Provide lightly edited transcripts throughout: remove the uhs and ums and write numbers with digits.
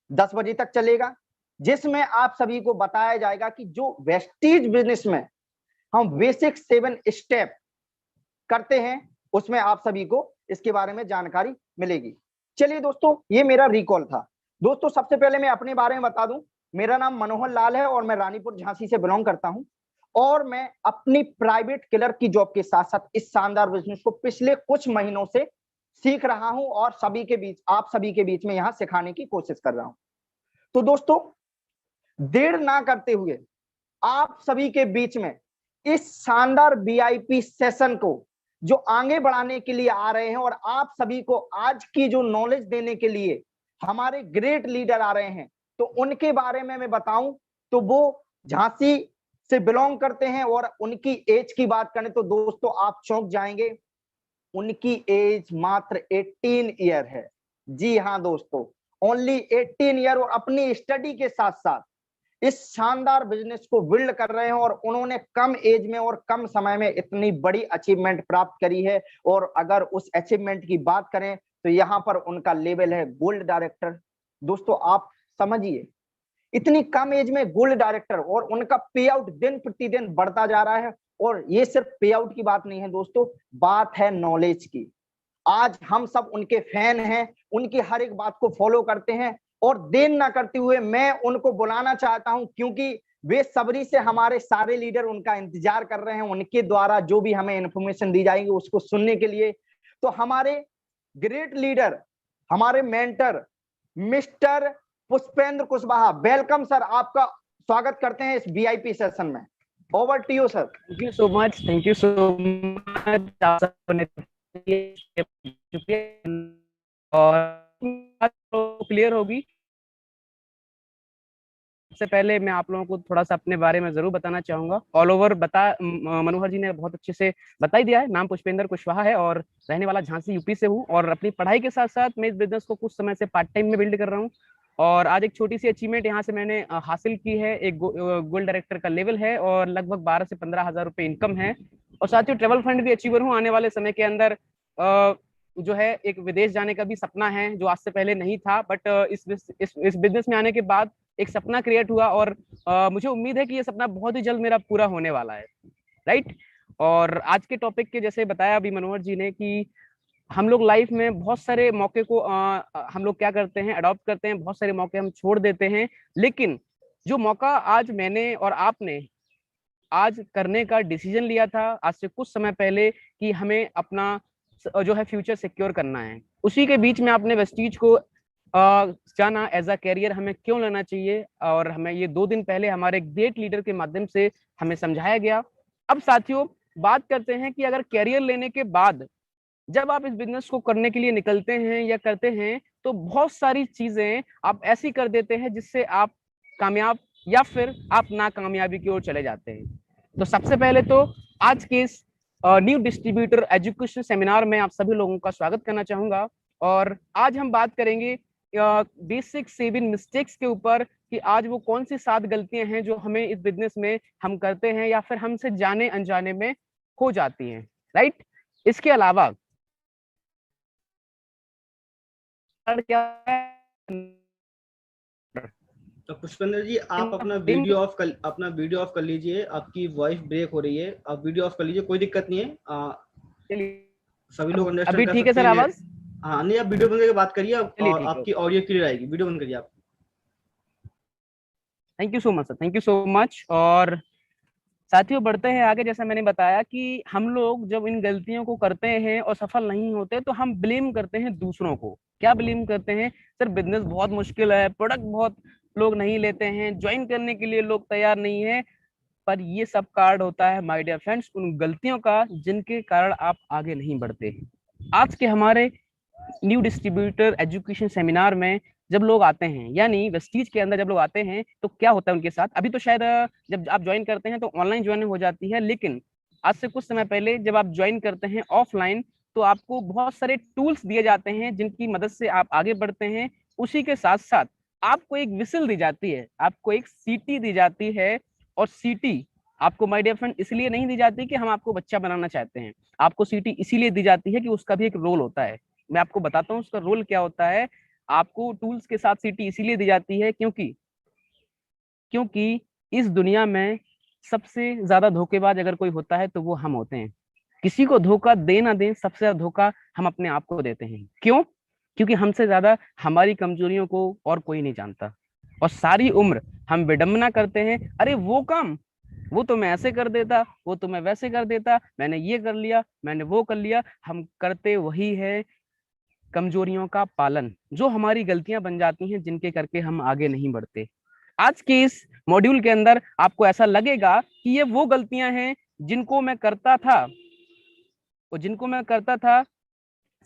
10 बजे तक चलेगा, जिसमें आप सभी को बताया जाएगा कि जो वेस्टीज बिजनेस में हम बेसिक 7 स्टेप करते हैं उसमें आप सभी को इसके बारे में जानकारी मिलेगी। चलिए दोस्तों, ये मेरा रिकॉल था। दोस्तों सबसे पहले मैं अपने बारे में बता दूं, मेरा नाम मनोहर लाल है और मैं रानीपुर झांसी से बिलोंग करता हूं और मैं अपनी प्राइवेट क्लर्क की जॉब के साथ साथ इस शानदार बिजनेस को पिछले कुछ महीनों से सीख रहा हूं और आप सभी के बीच में यहां सिखाने की कोशिश कर रहा हूं। तो दोस्तों देर ना करते हुए आप सभी के बीच में इस शानदार वीआईपी सेशन को जो आगे बढ़ाने के लिए आ रहे हैं और आप सभी को आज की जो नॉलेज देने के लिए हमारे ग्रेट लीडर आ रहे हैं, तो उनके बारे में मैं बताऊं तो वो झांसी से बिलोंग करते हैं और उनकी एज की बात करें तो दोस्तों आप चौंक जाएंगे, उनकी एज मात्र 18 ईयर है। जी हाँ दोस्तों, ओनली 18 ईयर और अपनी स्टडी के साथ साथ इस शानदार बिजनेस को बिल्ड कर रहे हैं और उन्होंने कम एज में और कम समय में इतनी बड़ी अचीवमेंट प्राप्त करी है। और अगर उस अचीवमेंट की बात करें तो यहाँ पर उनका लेवल है गोल्ड डायरेक्टर। दोस्तों आप समझिए, इतनी कम एज में गोल्ड डायरेक्टर और उनका पे आउट दिन प्रतिदिन बढ़ता जा रहा है। और ये सिर्फ पे आउट की बात नहीं है दोस्तों, बात है नॉलेज की। आज हम सब उनके फैन हैं, उनकी हर एक बात को फॉलो करते हैं और देर ना करते हुए मैं उनको बुलाना चाहता हूं, क्योंकि वे सबरी से हमारे सारे लीडर उनका इंतजार कर रहे हैं, उनके द्वारा जो भी हमें इंफॉर्मेशन दी जाएगी उसको सुनने के लिए। तो हमारे ग्रेट लीडर, हमारे mentor mister Pushpendra Kushwaha, welcome sir, आपका स्वागत करते हैं इस वीआईपी सेशन में। Over to you sir. Thank you so much, thank you so much. आप सबने और क्लियर होगी। सबसे पहले मैं आप लोगों को थोड़ा सा अपने बारे में जरूर बताना चाहूंगा। ऑल ओवर मनोहर जी ने बहुत अच्छे से बता ही दिया है। नाम पुष्पेंद्र कुशवाहा है और रहने वाला झांसी यूपी से हूँ और अपनी पढ़ाई के साथ साथ मैं इस बिजनेस को कुछ समय से पार्ट टाइम में बिल्ड कर रहा हूँ। और आज एक छोटी सी अचीवमेंट यहाँ से मैंने हासिल की है। एक गोल्ड डायरेक्टर का लेवल है और लगभग 12 से 15 हजार रुपए इनकम है। और साथ ही ट्रेवल फंड भी अचीवर हूँ। आने वाले समय के अंदर जो है एक विदेश जाने का भी सपना है, जो आज से पहले नहीं था, बट इस बिजनेस में आने के बाद एक सपना क्रिएट हुआ और मुझे उम्मीद है कि ये सपना बहुत ही जल्द मेरा पूरा होने वाला है। राइट। और आज के टॉपिक के जैसे बताया अभी मनोहर जी ने कि हम लोग लाइफ में बहुत सारे मौके को हम लोग क्या करते हैं, अडॉप्ट करते हैं। बहुत सारे मौके हम छोड़ देते हैं, लेकिन जो मौका आज मैंने और आपने आज करने का डिसीजन लिया था आज से कुछ समय पहले कि हमें अपना जो है फ्यूचर सिक्योर करना है, उसी के बीच में आपने वेस्टीज को जाना एज अ कैरियर हमें क्यों लेना चाहिए। और हमें ये 2 दिन पहले हमारे ग्रेट लीडर के माध्यम से हमें समझाया गया। अब साथियों बात करते हैं कि अगर कैरियर लेने के बाद जब आप इस बिजनेस को करने के लिए निकलते हैं या करते हैं तो बहुत सारी चीजें आप ऐसी कर देते हैं जिससे आप कामयाब या फिर आप नाकामयाबी की ओर चले जाते हैं। तो सबसे पहले तो आज के इस न्यू डिस्ट्रीब्यूटर एजुकेशन सेमिनार में आप सभी लोगों का स्वागत करना चाहूंगा। और आज हम बात करेंगे बेसिक 7 मिस्टेक्स के ऊपर कि आज वो कौन सी 7 गलतियां हैं जो हमें इस बिजनेस में हम करते हैं या फिर हमसे जाने अनजाने में हो जाती हैं। राइट। इसके अलावा क्या तो पुष्पेंद्र जी आप अपना वीडियो ऑफ कर लीजिए। आपकी वॉइस ब्रेक हो रही है, आप वीडियो ऑफ कर लीजिए, कोई दिक्कत नहीं है। सभी लोग अंडरस्टैंड अभी कर ठीक है सकते सर हैं। आवाज? हाँ नहीं, आप वीडियो बंद करके बात करिए और ठीक आपकी ऑडियो क्लियर आएगी। वीडियो बंद करिए आप। Thank you so much sir, thank you so much. और साथियों बढ़ते हैं आगे। जैसा मैंने बताया कि हम लोग जब इन गलतियों को करते हैं और सफल नहीं होते तो हम ब्लेम करते हैं दूसरों को। क्या ब्लेम करते हैं? सर बिजनेस बहुत मुश्किल है, प्रोडक्ट बहुत लोग नहीं लेते हैं, ज्वाइन करने के लिए लोग तैयार नहीं है। पर ये सब कार्ड होता है माय डियर फ्रेंड्स उन गलतियों का जिनके कारण आप आगे नहीं बढ़ते हैं। आज के हमारे न्यू डिस्ट्रीब्यूटर एजुकेशन सेमिनार में जब लोग आते हैं, यानी वेस्टीज के अंदर जब लोग आते हैं तो क्या होता है उनके साथ। अभी तो शायद जब आप ज्वाइन करते हैं तो ऑनलाइन ज्वाइनिंग हो जाती है, लेकिन आज से कुछ समय पहले जब आप ज्वाइन करते हैं ऑफलाइन तो आपको बहुत सारे टूल्स दिए जाते हैं जिनकी मदद से आप आगे बढ़ते हैं। उसी के साथ साथ आपको एक विसिल दी जाती है, आपको एक सीटी दी जाती है। और सीटी आपको माय डियर फ्रेंड इसलिए नहीं दी जाती कि हम आपको बच्चा बनाना चाहते हैं, आपको सीटी इसीलिए दी जाती है कि उसका भी एक रोल होता है। मैं आपको बताता हूँ उसका रोल क्या होता है। आपको टूल्स के साथ सीटी इसीलिए दी जाती है क्योंकि इस दुनिया में सबसे ज्यादा धोखेबाज अगर कोई होता है तो वो हम होते हैं। किसी को धोखा दे ना दें, सबसे ज्यादा धोखा हम अपने आप को देते हैं। क्यों? क्योंकि हमसे ज्यादा हमारी कमजोरियों को और कोई नहीं जानता, और सारी उम्र हम विडंबना करते हैं, अरे वो काम वो तो मैं ऐसे कर देता, वो तो मैं वैसे कर देता, मैंने ये कर लिया, मैंने वो कर लिया। हम करते वही है कमजोरियों का पालन, जो हमारी गलतियां बन जाती हैं, जिनके करके हम आगे नहीं बढ़ते। आज के इस मॉड्यूल के अंदर आपको ऐसा लगेगा कि ये वो गलतियां हैं जिनको मैं करता था, और जिनको मैं करता था।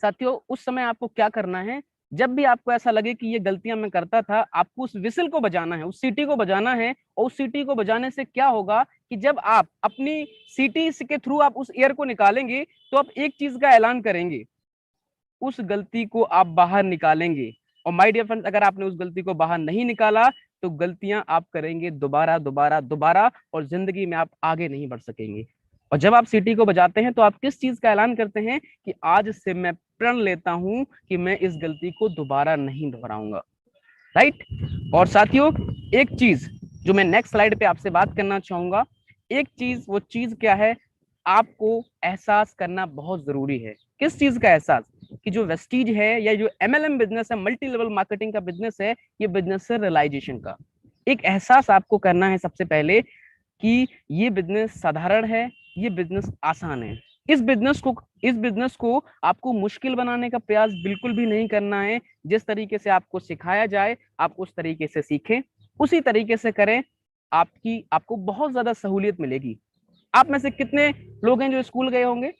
साथियों, उस समय आपको क्या करना है, जब भी आपको ऐसा लगे कि ये गलतियां मैं करता था, आपको उस विसल को बजाना है, उस सीटी को बजाना है। और उस सीटी को बजाने से क्या होगा कि जब आप अपनी सीटी के थ्रू आप उस एयर को निकालेंगे, तो आप एक चीज का ऐलान करेंगे, उस गलती को आप बाहर निकालेंगे। और माय डियर फ्रेंड्स, अगर आपने उस गलती को बाहर नहीं निकाला तो गलतियां आप करेंगे दोबारा दोबारा दोबारा, और जिंदगी में आप आगे नहीं बढ़ सकेंगे। और जब आप सीटी को बजाते हैं तो आप किस चीज का ऐलान करते हैं कि आज से मैं प्रण लेता हूं कि मैं इस गलती को दोबारा नहीं दोहराऊंगा। राइट? और साथियों, एक चीज जो मैं नेक्स्ट स्लाइड पे आपसे बात करना चाहूंगा, एक चीज, वो चीज क्या है, आपको एहसास करना बहुत जरूरी है। किस चीज का एहसास? कि जो वेस्टीज है या जो एमएलएम बिजनेस है, मल्टी लेवल मार्केटिंग का बिजनेस है, ये बिजनेस है रियलाइजेशन का। एक एहसास आपको करना है सबसे पहले कि ये बिजनेस साधारण है, ये बिजनेस आसान है। इस बिजनेस को आपको मुश्किल बनाने का प्रयास बिल्कुल भी नहीं करना है। जिस तरीके से आपको सिखाया जाए, आप उस तरीके से सीखें, उसी तरीके से करें, आपको बहुत ज्यादा सहूलियत मिलेगी। आप में से कितने लोग हैं जो स्कूल गए होंगे?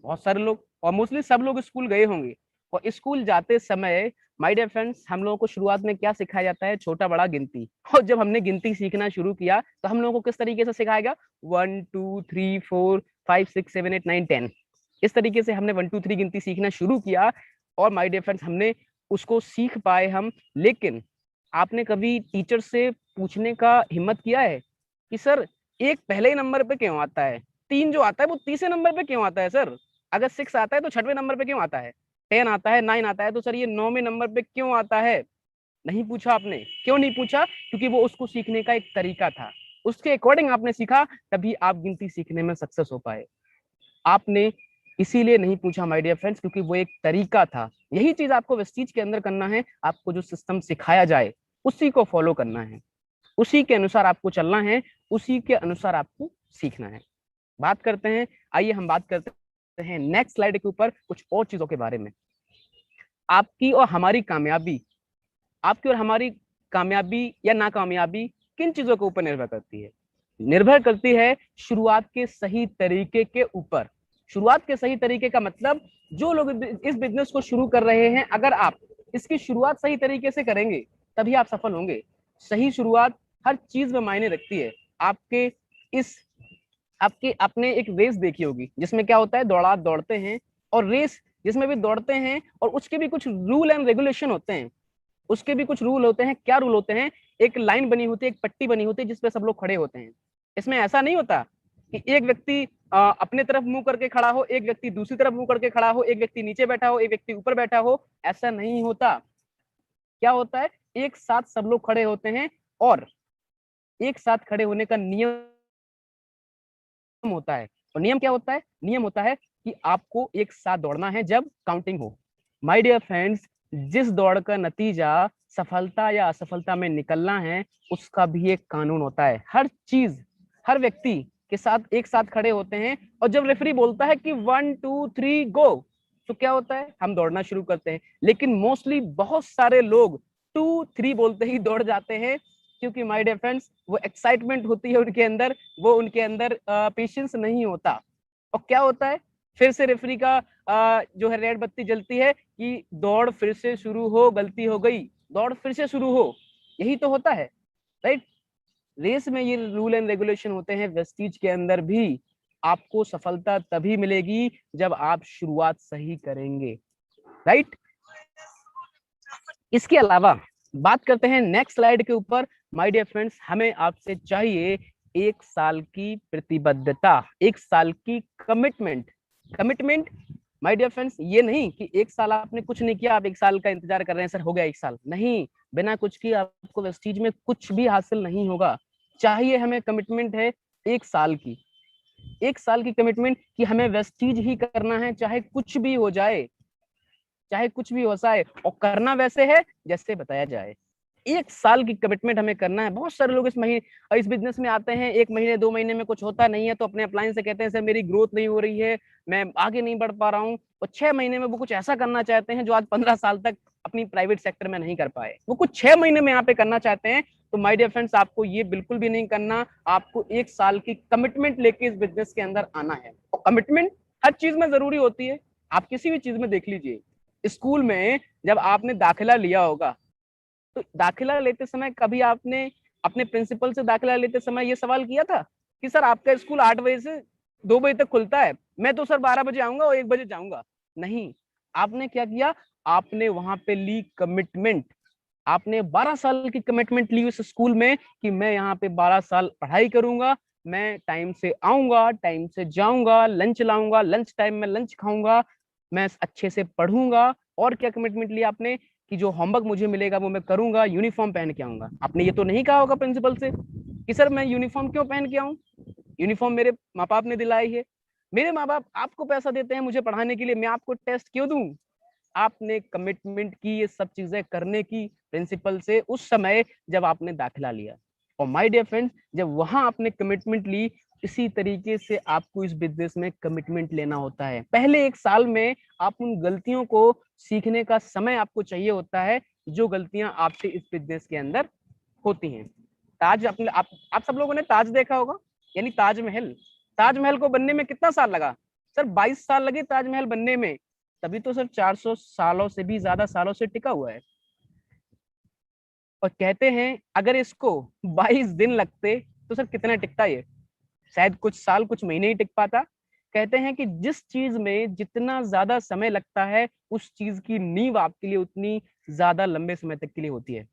बहुत सारे लोग, और मोस्टली सब लोग स्कूल गए होंगे। और स्कूल जाते समय माय डियर फ्रेंड्स, हम लोगों को शुरुआत में क्या सिखाया जाता है? छोटा बड़ा गिनती। और जब हमने गिनती सीखना शुरू किया तो हम लोगों को किस तरीके से सिखाया गया? 1 2 3 4 5 6 7 8 9 10। इस तरीके से हमने 1 2 3 गिनती सीखना शुरू किया, और माय डियर फ्रेंड्स, हमने उसको सीख पाए हम। लेकिन आपने कभी टीचर से पूछने का हिम्मत किया है कि सर एक पहले ही नंबर पे क्यों आता है, 3 जो आता है वो तीसरे नंबर पे क्यों आता है सर, अगर 6 आता है तो 6वें नंबर पे क्यों आता है, 10 आता है, 9 आता है तो सर ये 9वें नंबर पे क्यों आता है? नहीं पूछा आपने। क्यों नहीं पूछा? क्योंकि वो उसको सीखने का एक तरीका था, उसके अकॉर्डिंग आपने सीखा, तभी आप गिनती सीखने में सक्सेस हो पाए। आपने इसीलिए नहीं पूछा माय डियर फ्रेंड्स, क्योंकि वो एक तरीका था। यही चीज आपको वेस्टीज के अंदर करना है। आपको जो सिस्टम सिखाया जाए उसी को फॉलो करना है, उसी के अनुसार आपको चलना है, उसी के अनुसार आपको सीखना है। बात करते हैं, आइए हम बात करते हैं नेक्स्ट स्लाइड के ऊपर कुछ और चीजों के बारे में। आपकी और हमारी कामयाबी या नाकामयाबी किन चीजों के ऊपर निर्भर करती है? निर्भर करती है शुरुआत के सही तरीके के ऊपर। शुरुआत के सही तरीके का मतलब, जो लोग इस बिजनेस को शुरू कर रहे हैं, अगर आप इसकी शुरुआत सही तरीके से करेंगे तभी आप सफल होंगे। सही शुरुआत हर चीज में मायने रखती है। आपने एक रेस देखी होगी जिसमें क्या होता है, दौड़ते हैं, और रेस जिसमें भी दौड़ते हैं, और उसके भी कुछ रूल एंड रेगुलेशन होते हैं। उसके भी कुछ रूल होते हैं। क्या रूल होते हैं? एक लाइन बनी होती है, एक पट्टी बनी होती है जिसपे सब लोग खड़े होते हैं। इसमें ऐसा नहीं होता कि एक व्यक्ति अपने तरफ मुंह करके खड़ा हो, एक व्यक्ति दूसरी तरफ मुंह करके खड़ा हो, एक व्यक्ति नीचे बैठा हो, एक व्यक्ति ऊपर बैठा हो। ऐसा नहीं होता। क्या होता है? एक साथ सब लोग खड़े होते हैं, और एक साथ खड़े होने का नियम होता है। और नियम क्या होता है? नियम होता है कि आपको एक साथ दौड़ना है जब काउंटिंग हो। माय डियर फ्रेंड्स, जिस दौड़ का नतीजा सफलता या असफलता में निकलना है, उसका भी एक कानून होता है। हर व्यक्ति के साथ एक साथ खड़े होते हैं, और जब रेफरी बोलता है कि 1 2 3 गो, तो क्या होता है? हम दौड़ना शुरू करते हैं। लेकिन मोस्टली बहुत सारे लोग 2 3 बोलते ही दौड़ जाते हैं, क्योंकि माय डियर फ्रेंड्स, वो एक्साइटमेंट होती है उनके अंदर, वो उनके अंदर पेशेंस नहीं होता। और क्या होता है? फिर से रेफरी का जो है रेड बत्ती जलती है कि दौड़ फिर से शुरू हो, गलती हो गई, दौड़ फिर से शुरू हो। यही तो होता है, राइट? रेस में ये रूल एंड रेगुलेशन होते हैं। वेस्टीज के अंदर भी आपको सफलता तभी मिलेगी जब आप शुरुआत सही करेंगे, राइट? इसके अलावा बात करते हैं नेक्स्ट स्लाइड के ऊपर। माय डियर फ्रेंड्स, हमें आपसे चाहिए 1 साल की प्रतिबद्धता, 1 साल की कमिटमेंट माय डियर फ्रेंड्स, ये नहीं कि एक साल आपने कुछ नहीं किया, आप एक साल का इंतजार कर रहे हैं, सर हो गया एक साल, नहीं, बिना कुछ किए आपको वेस्टीज में कुछ भी हासिल नहीं होगा। चाहिए हमें कमिटमेंट है एक साल की, एक साल की कमिटमेंट कि हमें वेस्टीज ही करना है, चाहे कुछ भी हो जाए, चाहे कुछ भी हो जाए, और करना वैसे है जैसे बताया जाए। एक साल की कमिटमेंट हमें करना है। बहुत सारे लोग इस बिजनेस में आते हैं, 1 महीने 2 महीने में कुछ होता नहीं है तो अपने अपलाइन से कहते हैं सर मेरी ग्रोथ नहीं हो रही है, मैं आगे नहीं बढ़ पा रहा हूँ, और 6 महीने में वो कुछ ऐसा करना चाहते हैं जो आज 15 साल तक अपनी प्राइवेट सेक्टर में नहीं कर पाए, वो कुछ 6 महीने में यहाँ पे करना चाहते हैं। तो माय डियर फ्रेंड्स, आपको ये बिल्कुल भी नहीं करना, आपको एक साल की कमिटमेंट लेके इस बिजनेस के अंदर आना है। और कमिटमेंट हर चीज में जरूरी होती है। आप किसी भी चीज में देख लीजिए, स्कूल में जब आपने दाखिला लिया होगा, तो दाखिला लेते समय कभी आपने अपने प्रिंसिपल से दाखिला लेते समय ये सवाल किया था कि सर आपका स्कूल 8 बजे से 2 बजे तक खुलता है, मैं तो सर 12 बजे आऊंगा और 1 बजे जाऊंगा? नहीं, आपने क्या किया, आपने वहां पे ली कमिटमेंट, आपने 12 साल की कमिटमेंट ली उस स्कूल में कि मैं यहाँ पे 12 साल पढ़ाई करूंगा, मैं टाइम से आऊंगा, टाइम से जाऊंगा, लंच लाऊंगा, लंच टाइम में लंच खाऊंगा, मैं अच्छे से पढ़ूंगा। और क्या कमिटमेंट ली आपने कि जो होमवर्क मुझे मिलेगा वो मैं करूंगा, यूनिफॉर्म पहन के आऊंगा। आपने ये तो नहीं कहा होगा प्रिंसिपल से कि सर मैं यूनिफॉर्म क्यों पहन के आऊं, यूनिफॉर्म मेरे माँ बाप ने दिलाई है, मेरे माँ बाप आपको पैसा देते हैं मुझे पढ़ाने के लिए, मैं आपको टेस्ट क्यों दूं? आपने कमिटमेंट की ये सब चीजें करने की प्रिंसिपल से उस समय जब आपने दाखिला लिया। और माय डियर फ्रेंड्स, जब वहां आपने कमिटमेंट ली, इसी तरीके से आपको इस बिजनेस में कमिटमेंट लेना होता है। पहले एक साल में आप उन गलतियों को सीखने का समय आपको चाहिए होता है, जो गलतियां आपसे इस बिजनेस के अंदर होती हैं। ताज अपने आप सब लोगों ने ताज देखा होगा, यानी ताजमहल। ताजमहल को बनने में कितना साल लगा? सर 22 साल लगे ताजमहल बनने में, तभी तो सर 400 सालों से भी ज्यादा सालों से टिका हुआ है। और कहते हैं अगर इसको 22 दिन लगते तो सर कितना टिकता ये? शायद कुछ साल कुछ महीने ही टिक पाता। कहते हैं कि जिस चीज में जितना ज्यादा समय लगता है, उस चीज की नींव आपके लिए उतनी ज्यादा लंबे समय तक के लिए होती है।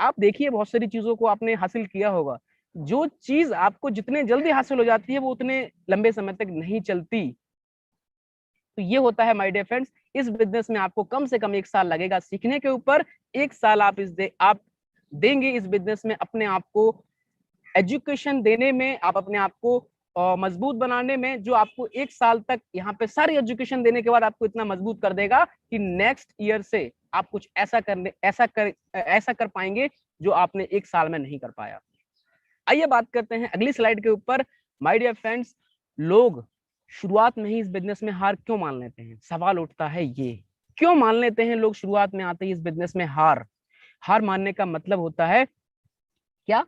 आप देखिए बहुत सारी चीजों को आपने हासिल किया होगा, जो चीज आपको जितने जल्दी हासिल हो जाती है वो उतने लंबे समय तक नहीं चलती। तो ये होता है माय डियर फ्रेंड्स, इस बिजनेस में आपको कम से कम 1 साल लगेगा सीखने के ऊपर। 1 साल आप देंगे इस बिजनेस में अपने आप को एजुकेशन देने में, आप अपने आप को मजबूत बनाने में, जो आपको 1 साल तक यहाँ पे सारी एजुकेशन देने के बाद आपको इतना मजबूत कर देगा कि नेक्स्ट ईयर से आप कुछ ऐसा कर पाएंगे जो आपने 1 साल में नहीं कर पाया। आइए बात करते हैं अगली स्लाइड के ऊपर। माय डियर फ्रेंड्स, लोग शुरुआत में ही इस बिजनेस में हार क्यों मान लेते हैं? सवाल उठता है ये, क्यों मान लेते हैं लोग शुरुआत में आते ही इस बिजनेस में हार? हार मानने का मतलब होता है क्या?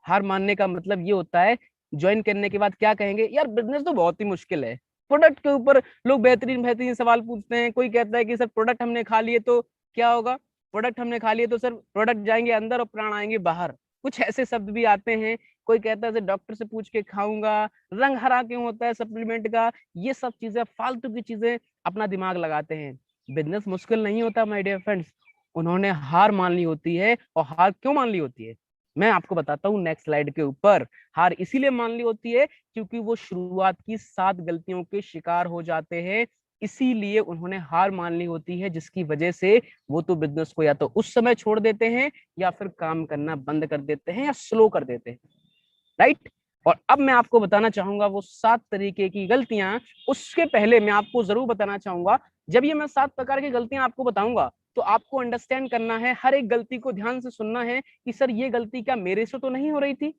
हार मानने का मतलब ये होता है ज्वाइन करने के बाद क्या कहेंगे, यार बिजनेस तो बहुत ही मुश्किल है। प्रोडक्ट के ऊपर लोग बेहतरीन बेहतरीन सवाल पूछते हैं। कोई कहता है कि सर प्रोडक्ट हमने खा लिए तो क्या होगा, प्रोडक्ट हमने खा लिए तो सर प्रोडक्ट जाएंगे अंदर और प्राण आएंगे बाहर, कुछ ऐसे शब्द भी आते हैं। कोई कहता है सर डॉक्टर से पूछ के खाऊंगा, रंग हरा क्यों होता है सप्लीमेंट का, ये सब चीजें फालतू की चीजें अपना दिमाग लगाते हैं। बिजनेस मुश्किल नहीं होता माय डियर फ्रेंड्स, उन्होंने हार मान ली होती है। और हार क्यों मान ली होती है मैं आपको बताता हूँ नेक्स्ट स्लाइड के ऊपर। हार इसीलिए मान ली होती है क्योंकि वो शुरुआत की 7 गलतियों के शिकार हो जाते हैं, इसीलिए उन्होंने हार मान ली होती है, जिसकी वजह से वो तो बिजनेस को या तो उस समय छोड़ देते हैं या फिर काम करना बंद कर देते हैं या स्लो कर देते हैं, राइट। और अब मैं आपको बताना चाहूंगा वो 7 तरीके की गलतियां। उसके पहले मैं आपको जरूर बताना चाहूंगा, जब ये मैं 7 प्रकार की गलतियां आपको बताऊंगा तो आपको अंडरस्टैंड करना है, हर एक गलती को ध्यान से सुनना है कि सर ये गलती क्या मेरे से तो नहीं हो रही थी।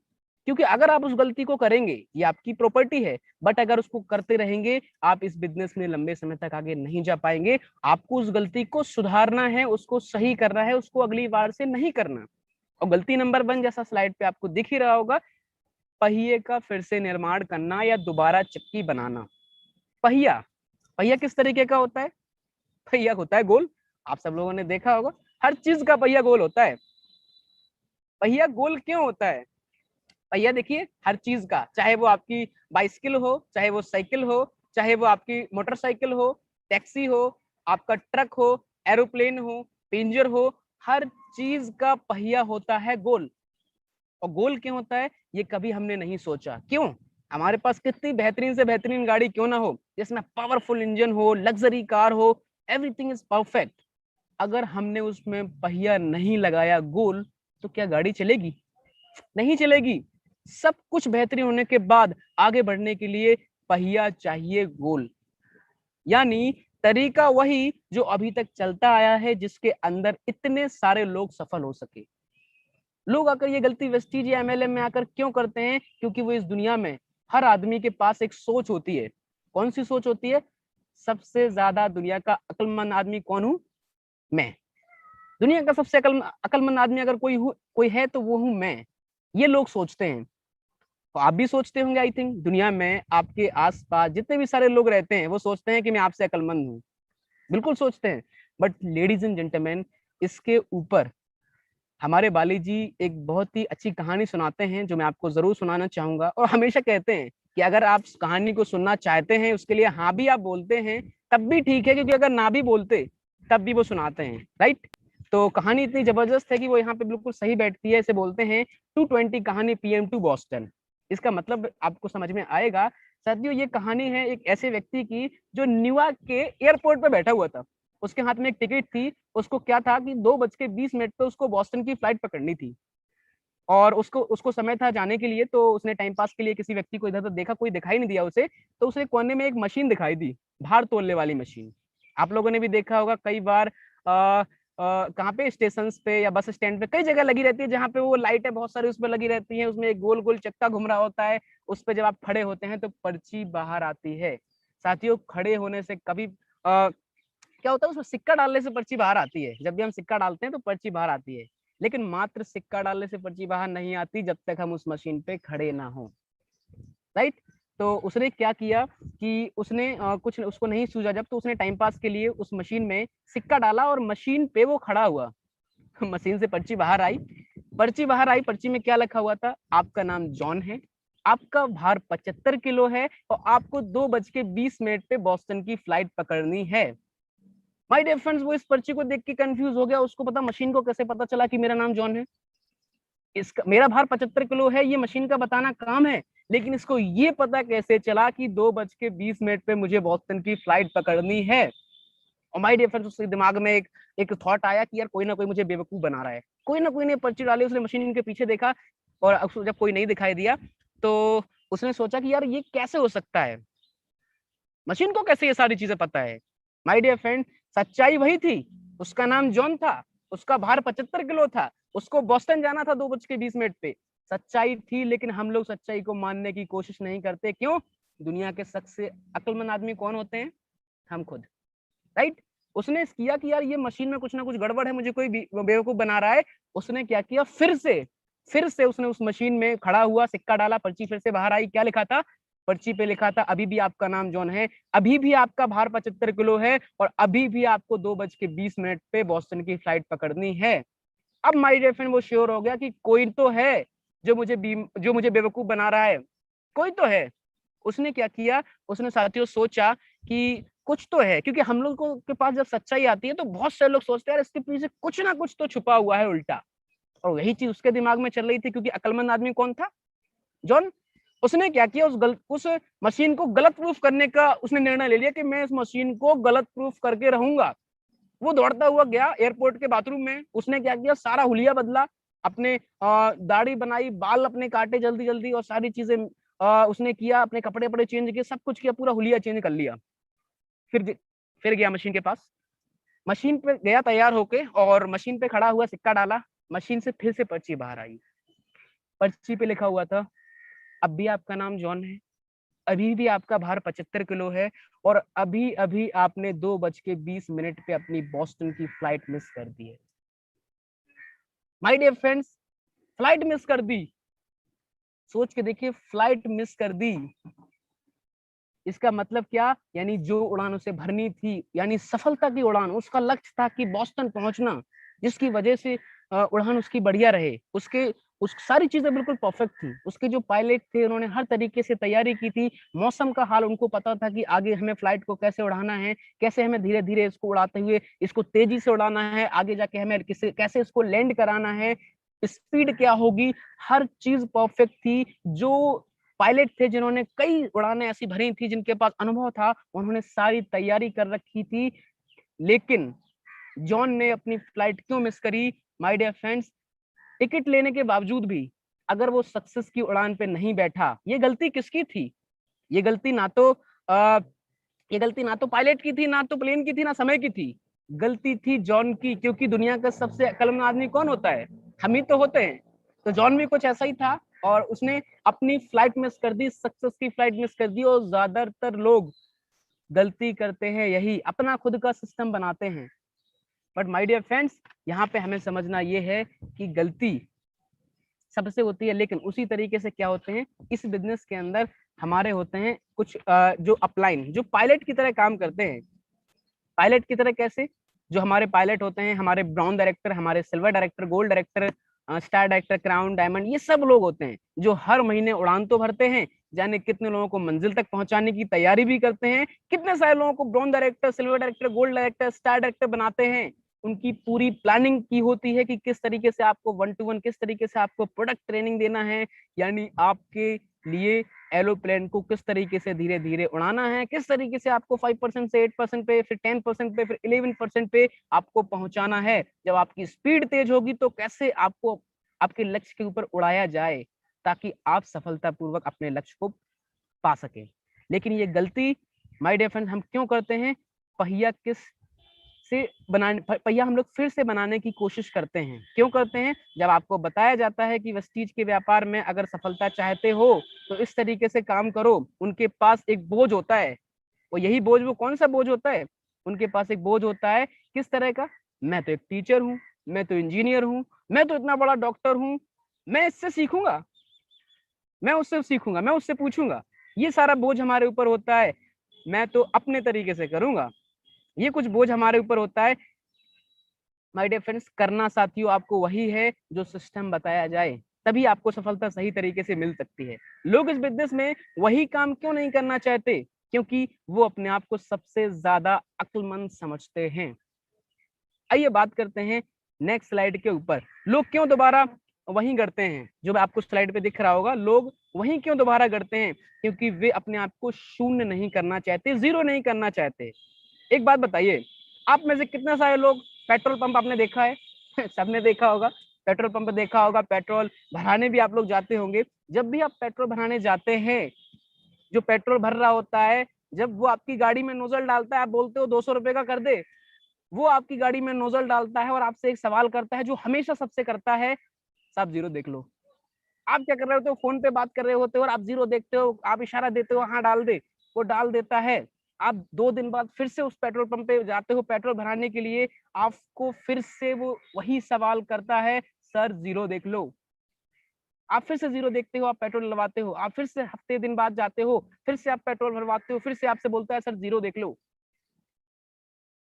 क्योंकि अगर आप उस गलती को करेंगे, ये आपकी प्रॉपर्टी है, बट अगर उसको करते रहेंगे आप इस बिजनेस में लंबे समय तक आगे नहीं जा पाएंगे। आपको उस गलती को सुधारना है, उसको सही करना है, उसको अगली बार से नहीं करना। और गलती नंबर 1, जैसा स्लाइड पे आपको दिख ही रहा होगा, पहिए का फिर से निर्माण करना या दोबारा चक्की बनाना। पहिया पहिया किस तरीके का होता है? पहिया होता है गोल। आप सब लोगों ने देखा होगा, हर चीज का पहिया गोल होता है। पहिया गोल क्यों होता है? पहिया देखिए हर चीज का, चाहे वो आपकी बाइसिकल हो, चाहे वो साइकिल हो, चाहे वो आपकी मोटरसाइकिल हो, टैक्सी हो, आपका ट्रक हो, एरोप्लेन हो, पेंजर हो, हर चीज का पहिया होता है गोल। और गोल क्यों होता है ये कभी हमने नहीं सोचा। क्यों? हमारे पास कितनी बेहतरीन से बेहतरीन गाड़ी क्यों ना हो, जिसमें पावरफुल इंजन हो, लग्जरी कार हो, एवरीथिंग इज परफेक्ट, अगर हमने उसमें पहिया नहीं लगाया गोल, तो क्या गाड़ी चलेगी? नहीं चलेगी। सब कुछ बेहतरीन होने के बाद आगे बढ़ने के लिए पहिया चाहिए गोल। यानी तरीका वही जो अभी तक चलता आया है, जिसके अंदर इतने सारे लोग सफल हो सके। लोग आकर ये गलती वेस्टीज या एमएलएम में आकर क्यों करते हैं? क्योंकि वो इस दुनिया में हर आदमी के पास एक सोच होती है। कौन सी सोच होती है? सबसे ज्यादा दुनिया का अक्लमंद आदमी कौन हूं? मैं। दुनिया का सबसे अक्लमंद आदमी अगर कोई है तो वो हूं मैं। ये लोग सोचते हैं। तो आप भी सोचते होंगे, आई थिंक दुनिया में आपके आसपास जितने भी सारे लोग रहते हैं वो सोचते हैं कि मैं आपसे अक्लमंद हूँ। बिल्कुल सोचते हैं। बट लेडीज एंड जेंटलमैन, इसके ऊपर हमारे बाली जी एक बहुत ही अच्छी कहानी सुनाते हैं, जो मैं आपको जरूर सुनाना चाहूंगा। और हमेशा कहते हैं कि अगर आप कहानी को सुनना चाहते हैं, उसके लिए हाँ भी आप बोलते हैं, तब भी ठीक है, क्योंकि अगर ना भी बोलते तब भी वो सुनाते हैं, राइट। तो कहानी इतनी जबरदस्त है कि वो यहाँ पे बिल्कुल सही बैठती है। इसे बोलते हैं 220 कहानी PM टू बॉस्टन। इसका मतलब आपको समझ में आएगा। साथियों, ये कहानी है एक ऐसे व्यक्ति की जो न्यूयॉर्क के एयरपोर्ट पे बैठा हुआ था। उसके हाथ में एक टिकट थी। उसको क्या था कि 2:20 पे उसको बॉस्टन की फ्लाइट पकड़नी थी, और उसको उसको समय था जाने के लिए। तो उसने टाइम पास के लिए किसी व्यक्ति को इधर उधर देखा, कोई दिखाई नहीं दिया उसे, तो उसे कोने में एक मशीन दिखाई दी, भार तोलने वाली मशीन। आप लोगों ने भी देखा होगा कई बार, कहाँ पे, स्टेशन पे या बस स्टैंड पे कई जगह लगी रहती है, जहाँ पे वो लाइटें बहुत सारी उस पर लगी रहती हैं। उसमें एक गोल गोल चक्का घूम रहा होता है। उस पर जब आप खड़े होते हैं तो पर्ची बाहर आती है। साथियों, खड़े होने से कभी क्या होता है, उसमें सिक्का डालने से पर्ची बाहर आती है। जब भी हम सिक्का डालते हैं तो पर्ची बाहर आती है, लेकिन मात्र सिक्का डालने से पर्ची बाहर नहीं आती जब तक हम उस मशीन पे खड़े ना हो, राइट। तो उसने क्या किया कि उसने कुछ उसको नहीं सूझा जब, तो उसने टाइम पास के लिए उस मशीन में सिक्का डाला और मशीन पे वो खड़ा हुआ। मशीन से पर्ची बाहर आई। पर्ची में क्या लिखा हुआ था? आपका नाम जॉन है, आपका भार 75 किलो है, और आपको 2:20 पे बॉस्टन की फ्लाइट पकड़नी है। माय डियर फ्रेंड्स, वो इस पर्ची को देख के कंफ्यूज हो गया। उसको पता मशीन को कैसे पता चला कि मेरा नाम जॉन है? इसका मेरा भार 75 किलो है, ये मशीन का बताना काम है, लेकिन इसको ये पता कैसे चला कि 2:20 पे मुझे बॉस्टन की फ्लाइट पकड़नी है? और माय डियर फ्रेंड्स, उसके दिमाग में एक थॉट आया कि यार कोई ना कोई मुझे बेवकूफ बना रहा है। कोई ना कोई ने पर्ची डाली। उसने मशीन के पीछे देखा, और जब कोई नहीं दिखाई दिया तो उसने सोचा कि यार ये कैसे हो सकता है, मशीन को कैसे ये सारी चीजें पता है? माय डियर फ्रेंड, सच्चाई वही थी। उसका नाम जॉन था, उसका भार 75 किलो था, उसको बोस्टन जाना था 2:20 पे। सच्चाई थी, लेकिन हम लोग सच्चाई को मानने की कोशिश नहीं करते। क्यों? दुनिया के सबसे अक्लमंद आदमी कौन होते हैं? हम खुद, राइट। उसने किया कि यार ये मशीन में कुछ ना कुछ गड़बड़ है, मुझे कोई बेवकूफ बना रहा है। उसने क्या किया, फिर से उसने उस मशीन में खड़ा हुआ, सिक्का डाला, पर्ची फिर से बाहर आई। क्या लिखा था? पर्ची पे लिखा था, अभी भी आपका नाम जॉन है, अभी भी आपका भार 75 किलो है, और अभी भी आपको 2:20 पे बॉस्टन की फ्लाइट पकड़नी है। अब माय डियर फ्रेंड, वो श्योर हो गया कि कोई तो है जो मुझे बेवकूफ बना रहा है, कोई तो है। उसने क्या किया, उसने साथियों सोचा कि कुछ तो है, क्योंकि हम लोग के पास जब सच्चाई आती है तो बहुत से लोग सोचते हैं यार इसके पीछे कुछ ना कुछ तो छुपा हुआ है उल्टा। और वही चीज उसके दिमाग में चल रही थी, क्योंकि अक्लमंद आदमी कौन था? जॉन। उसने क्या किया, उस मशीन को गलत प्रूफ करने का उसने निर्णय ले लिया कि मैं इस मशीन को गलत प्रूफ करके रहूंगा। वो दौड़ता हुआ गया एयरपोर्ट के बाथरूम में। उसने क्या किया, सारा हुलिया बदला, अपने दाढ़ी बनाई, बाल अपने काटे जल्दी जल्दी, और सारी चीजें उसने किया, अपने कपड़े वपड़े चेंज किए, सब कुछ किया, पूरा हुलिया चेंज कर लिया। फिर गया मशीन के पास, मशीन पे गया तैयार होके, और मशीन पे खड़ा हुआ, सिक्का डाला, मशीन से फिर से पर्ची बाहर आई। पर्ची पे लिखा हुआ था, अब भी आपका नाम जॉन है, अभी भी आपका भार 75 किलो है, और अभी अभी आपने 2:20 पे अपनी बॉस्टन की फ्लाइट मिस कर दी है। My dear friends, flight miss कर दी। सोच के देखिए, फ्लाइट मिस कर दी। इसका मतलब क्या? यानी जो उड़ान उसे भरनी थी, यानी सफलता की उड़ान, उसका लक्ष्य था कि बॉस्टन पहुंचना, जिसकी वजह से उड़ान उसकी बढ़िया रहे, उस सारी चीजें बिल्कुल परफेक्ट थी। उसके जो पायलट थे उन्होंने हर तरीके से तैयारी की थी, मौसम का हाल उनको पता था कि आगे हमें फ्लाइट को कैसे उड़ाना है, कैसे हमें धीरे धीरे इसको उड़ाते हुए इसको तेजी से उड़ाना है, आगे जाके हमें कैसे इसको लैंड कराना है, स्पीड क्या होगी, हर चीज परफेक्ट थी। जो पायलट थे जिन्होंने कई उड़ानें ऐसी भरी थी, जिनके पास अनुभव था, उन्होंने सारी तैयारी कर रखी थी, लेकिन जॉन ने अपनी फ्लाइट क्यों मिस करी? माय डियर फ्रेंड्स, टिकट लेने के बावजूद भी अगर वो सक्सेस की उड़ान पे नहीं बैठा, ये गलती किसकी थी? ये गलती ना तो पायलट की थी, ना तो प्लेन की थी, ना समय की थी। गलती थी जॉन की, क्योंकि दुनिया का सबसे अक्लमंद आदमी कौन होता है? हम ही तो होते हैं। तो जॉन भी कुछ ऐसा ही था और उसने अपनी फ्लाइट मिस कर दी, सक्सेस की फ्लाइट मिस कर दी। और ज्यादातर लोग गलती करते हैं यही, अपना खुद का सिस्टम बनाते हैं। बट माय डियर फ्रेंड्स, यहाँ पे हमें समझना ये है कि गलती सबसे होती है, लेकिन उसी तरीके से क्या होते हैं इस बिजनेस के अंदर हमारे होते हैं कुछ जो अपलाइन, जो पायलट की तरह काम करते हैं। पायलट की तरह कैसे? जो हमारे पायलट होते हैं, हमारे ब्राउन डायरेक्टर, हमारे silver director, gold director, star director, crown, diamond, ये सब लोग होते हैं जो हर महीने उड़ान तो भरते हैं, जाने कितने लोगों को मंजिल तक पहुंचाने की तैयारी भी करते हैं, कितने सारे लोगों को brown director, silver director, gold director, star director बनाते हैं। उनकी पूरी प्लानिंग की होती है कि किस तरीके से आपको 1-to-1, किस तरीके से आपको प्रोडक्ट ट्रेनिंग देना है, यानी आपके लिए एरोप्लेन को किस तरीके से धीरे धीरे उड़ाना है, किस तरीके से आपको 5% से 8% पे, फिर 10% पे, फिर 11% पे आपको पहुंचाना है। जब आपकी स्पीड तेज होगी तो कैसे आपको आपके लक्ष्य के ऊपर उड़ाया जाए ताकि आप सफलतापूर्वक अपने लक्ष्य को पा सके। लेकिन ये गलती माय डियर फ्रेंड हम क्यों करते हैं? पहिया हम लोग फिर से बनाने की कोशिश करते हैं। क्यों करते हैं? जब आपको बताया जाता है कि वेस्टीज के व्यापार में अगर सफलता चाहते हो तो इस तरीके से काम करो, उनके पास एक बोझ होता है। और यही बोझ, वो कौन सा बोझ होता है? उनके पास एक बोझ होता है, किस तरह का? मैं तो एक टीचर हूँ, मैं तो इंजीनियर हूँ, मैं तो इतना बड़ा डॉक्टर हूँ, मैं इससे सीखूंगा, मैं उससे सीखूंगा, मैं उससे पूछूंगा। ये सारा बोझ हमारे ऊपर होता है। मैं तो अपने तरीके से करूंगा, ये कुछ बोझ हमारे ऊपर होता है। माय डियर फ्रेंड्स, करना साथियों आपको वही है जो सिस्टम बताया जाए, तभी आपको सफलता सही तरीके से मिल सकती है। लोग इस बिजनेस में वही काम क्यों नहीं करना चाहते? क्योंकि वो अपने आप को सबसे ज्यादा अक्लमंद समझते हैं। आइए बात करते हैं नेक्स्ट स्लाइड के ऊपर। लोग क्यों दोबारा वहीं करते हैं? जो आपको स्लाइड पे दिख रहा होगा, लोग वहीं क्यों दोबारा करते हैं? क्योंकि वे अपने आप को शून्य नहीं करना चाहते, जीरो नहीं करना चाहते। एक बात बताइए, आप में से कितने सारे लोग पेट्रोल पंप आपने देखा है? सबने देखा होगा, पेट्रोल पंप देखा होगा, पेट्रोल भराने भी आप लोग जाते होंगे। जब भी आप पेट्रोल भराने जाते हैं, जो पेट्रोल भर रहा होता है, जब वो आपकी गाड़ी में नोजल डालता है, आप बोलते हो 200 रुपए का कर दे। वो आपकी गाड़ी में नोजल डालता है और आपसे एक सवाल करता है जो हमेशा सबसे करता है, साहब जीरो देख लो। आप क्या कर रहे होते हो? फोन पे बात कर रहे होते हो और आप जीरो देखते हो, आप इशारा देते हो हाँ डाल दे, वो डाल देता है। आप 2 दिन बाद फिर से उस पेट्रोल पंप पे जाते हो पेट्रोल भराने के लिए, आपको फिर से वो वही सवाल करता है, सर जीरो देख लो। आप फिर से जीरो देखते हो, आप पेट्रोल डलवाते हो, आप फिर से हफ्ते दिन बाद जाते हो, फिर से आप पेट्रोल भरवाते हो, फिर से आपसे बोलता है सर जीरो देख लो,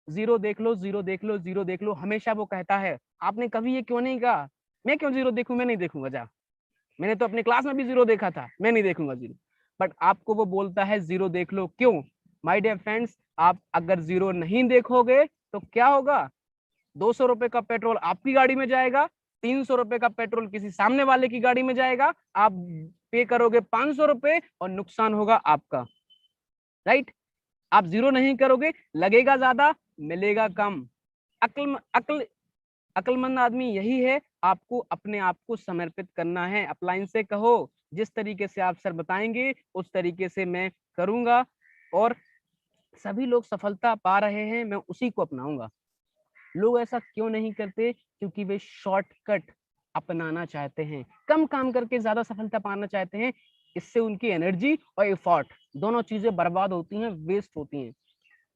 जीरो देख लो, जीरो देख लो, जीरो देख लो, हमेशा वो कहता है। आपने कभी ये क्यों नहीं कहा, मैं क्यों जीरो देखूं, मैं नहीं देखूंगा, जा, मैंने तो अपने क्लास में भी जीरो देखा था, मैं नहीं देखूंगा जीरो। बट आपको वो बोलता है जीरो देख लो। क्यों? माय डियर फ्रेंड्स, आप अगर जीरो नहीं देखोगे तो क्या होगा? 200 रुपए का पेट्रोल आपकी गाड़ी में जाएगा, 300 रुपए का पेट्रोल किसी सामने वाले की गाड़ी में जाएगा, आप पे करोगे 500 रुपए और नुकसान होगा आपका। राइट? आप जीरो नहीं करोगे, लगेगा ज्यादा, मिलेगा कम। अक्लमंद आदमी यही है, आपको अपने आप को समर्पित करना है। अपलाइन से कहो, जिस तरीके से आप सर बताएंगे उस तरीके से मैं करूंगा, और सभी लोग सफलता पा रहे हैं, मैं उसी को अपनाऊंगा। लोग ऐसा क्यों नहीं करते? क्योंकि वे शॉर्टकट अपनाना चाहते हैं, कम काम करके ज्यादा सफलता पाना चाहते हैं। इससे उनकी एनर्जी और एफर्ट दोनों चीजें बर्बाद होती हैं, वेस्ट होती हैं।